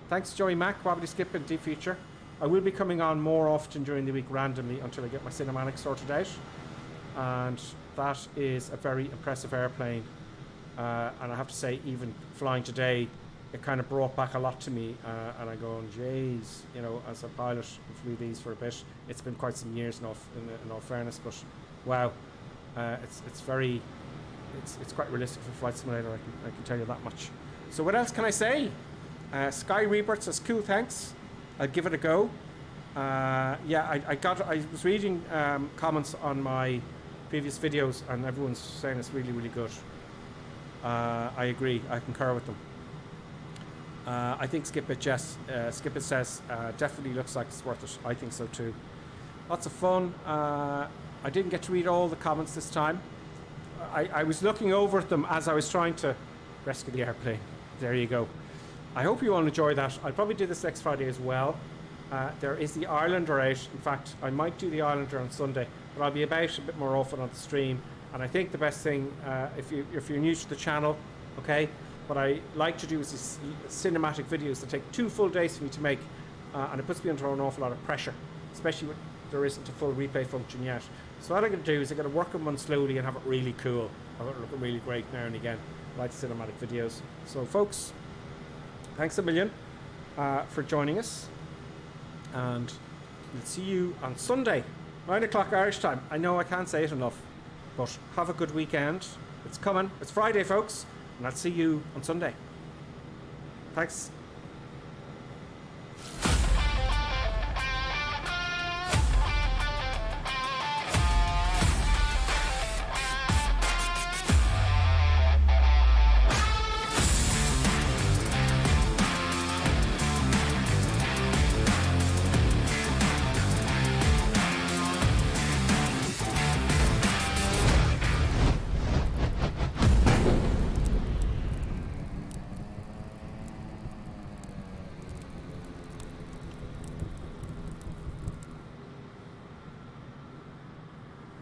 Thanks Joey Mack, Wobbly Skip, and Deep Future. I will be coming on more often during the week randomly until I get my cinematics sorted out. And that is a very impressive airplane. And I have to say, even flying today, it kind of brought back a lot to me. And I go, jeez, you know, as a pilot, I've flew these for a bit. It's been quite some years in all fairness, but wow, it's quite realistic for Flight Simulator. I can tell you that much. So what else can I say? Sky Rebirth says cool, thanks. I'll give it a go. Yeah, I was reading comments on my previous videos, and everyone's saying it's really, really good. I agree. I concur with them. I think Skip It says definitely looks like it's worth it. I think so too. Lots of fun. I didn't get to read all the comments this time. I was looking over at them as I was trying to rescue the airplane. There you go. I hope you all enjoy that. I'll probably do this next Friday as well. There is the Islander out. In fact, I might do the Islander on Sunday, but I'll be about a bit more often on the stream. And I think the best thing, if you're new to the channel, okay, what I like to do is these cinematic videos that take 2 full days for me to make, and it puts me under an awful lot of pressure, especially when there isn't a full replay function yet. So what I'm going to do is I'm going to work on one slowly and have it really cool. Have it looking really great now and again. I like the cinematic videos. So folks, thanks a million for joining us. And we'll see you on Sunday, 9 o'clock Irish time. I know I can't say it enough, but have a good weekend. It's coming. It's Friday, folks. And I'll see you on Sunday. Thanks.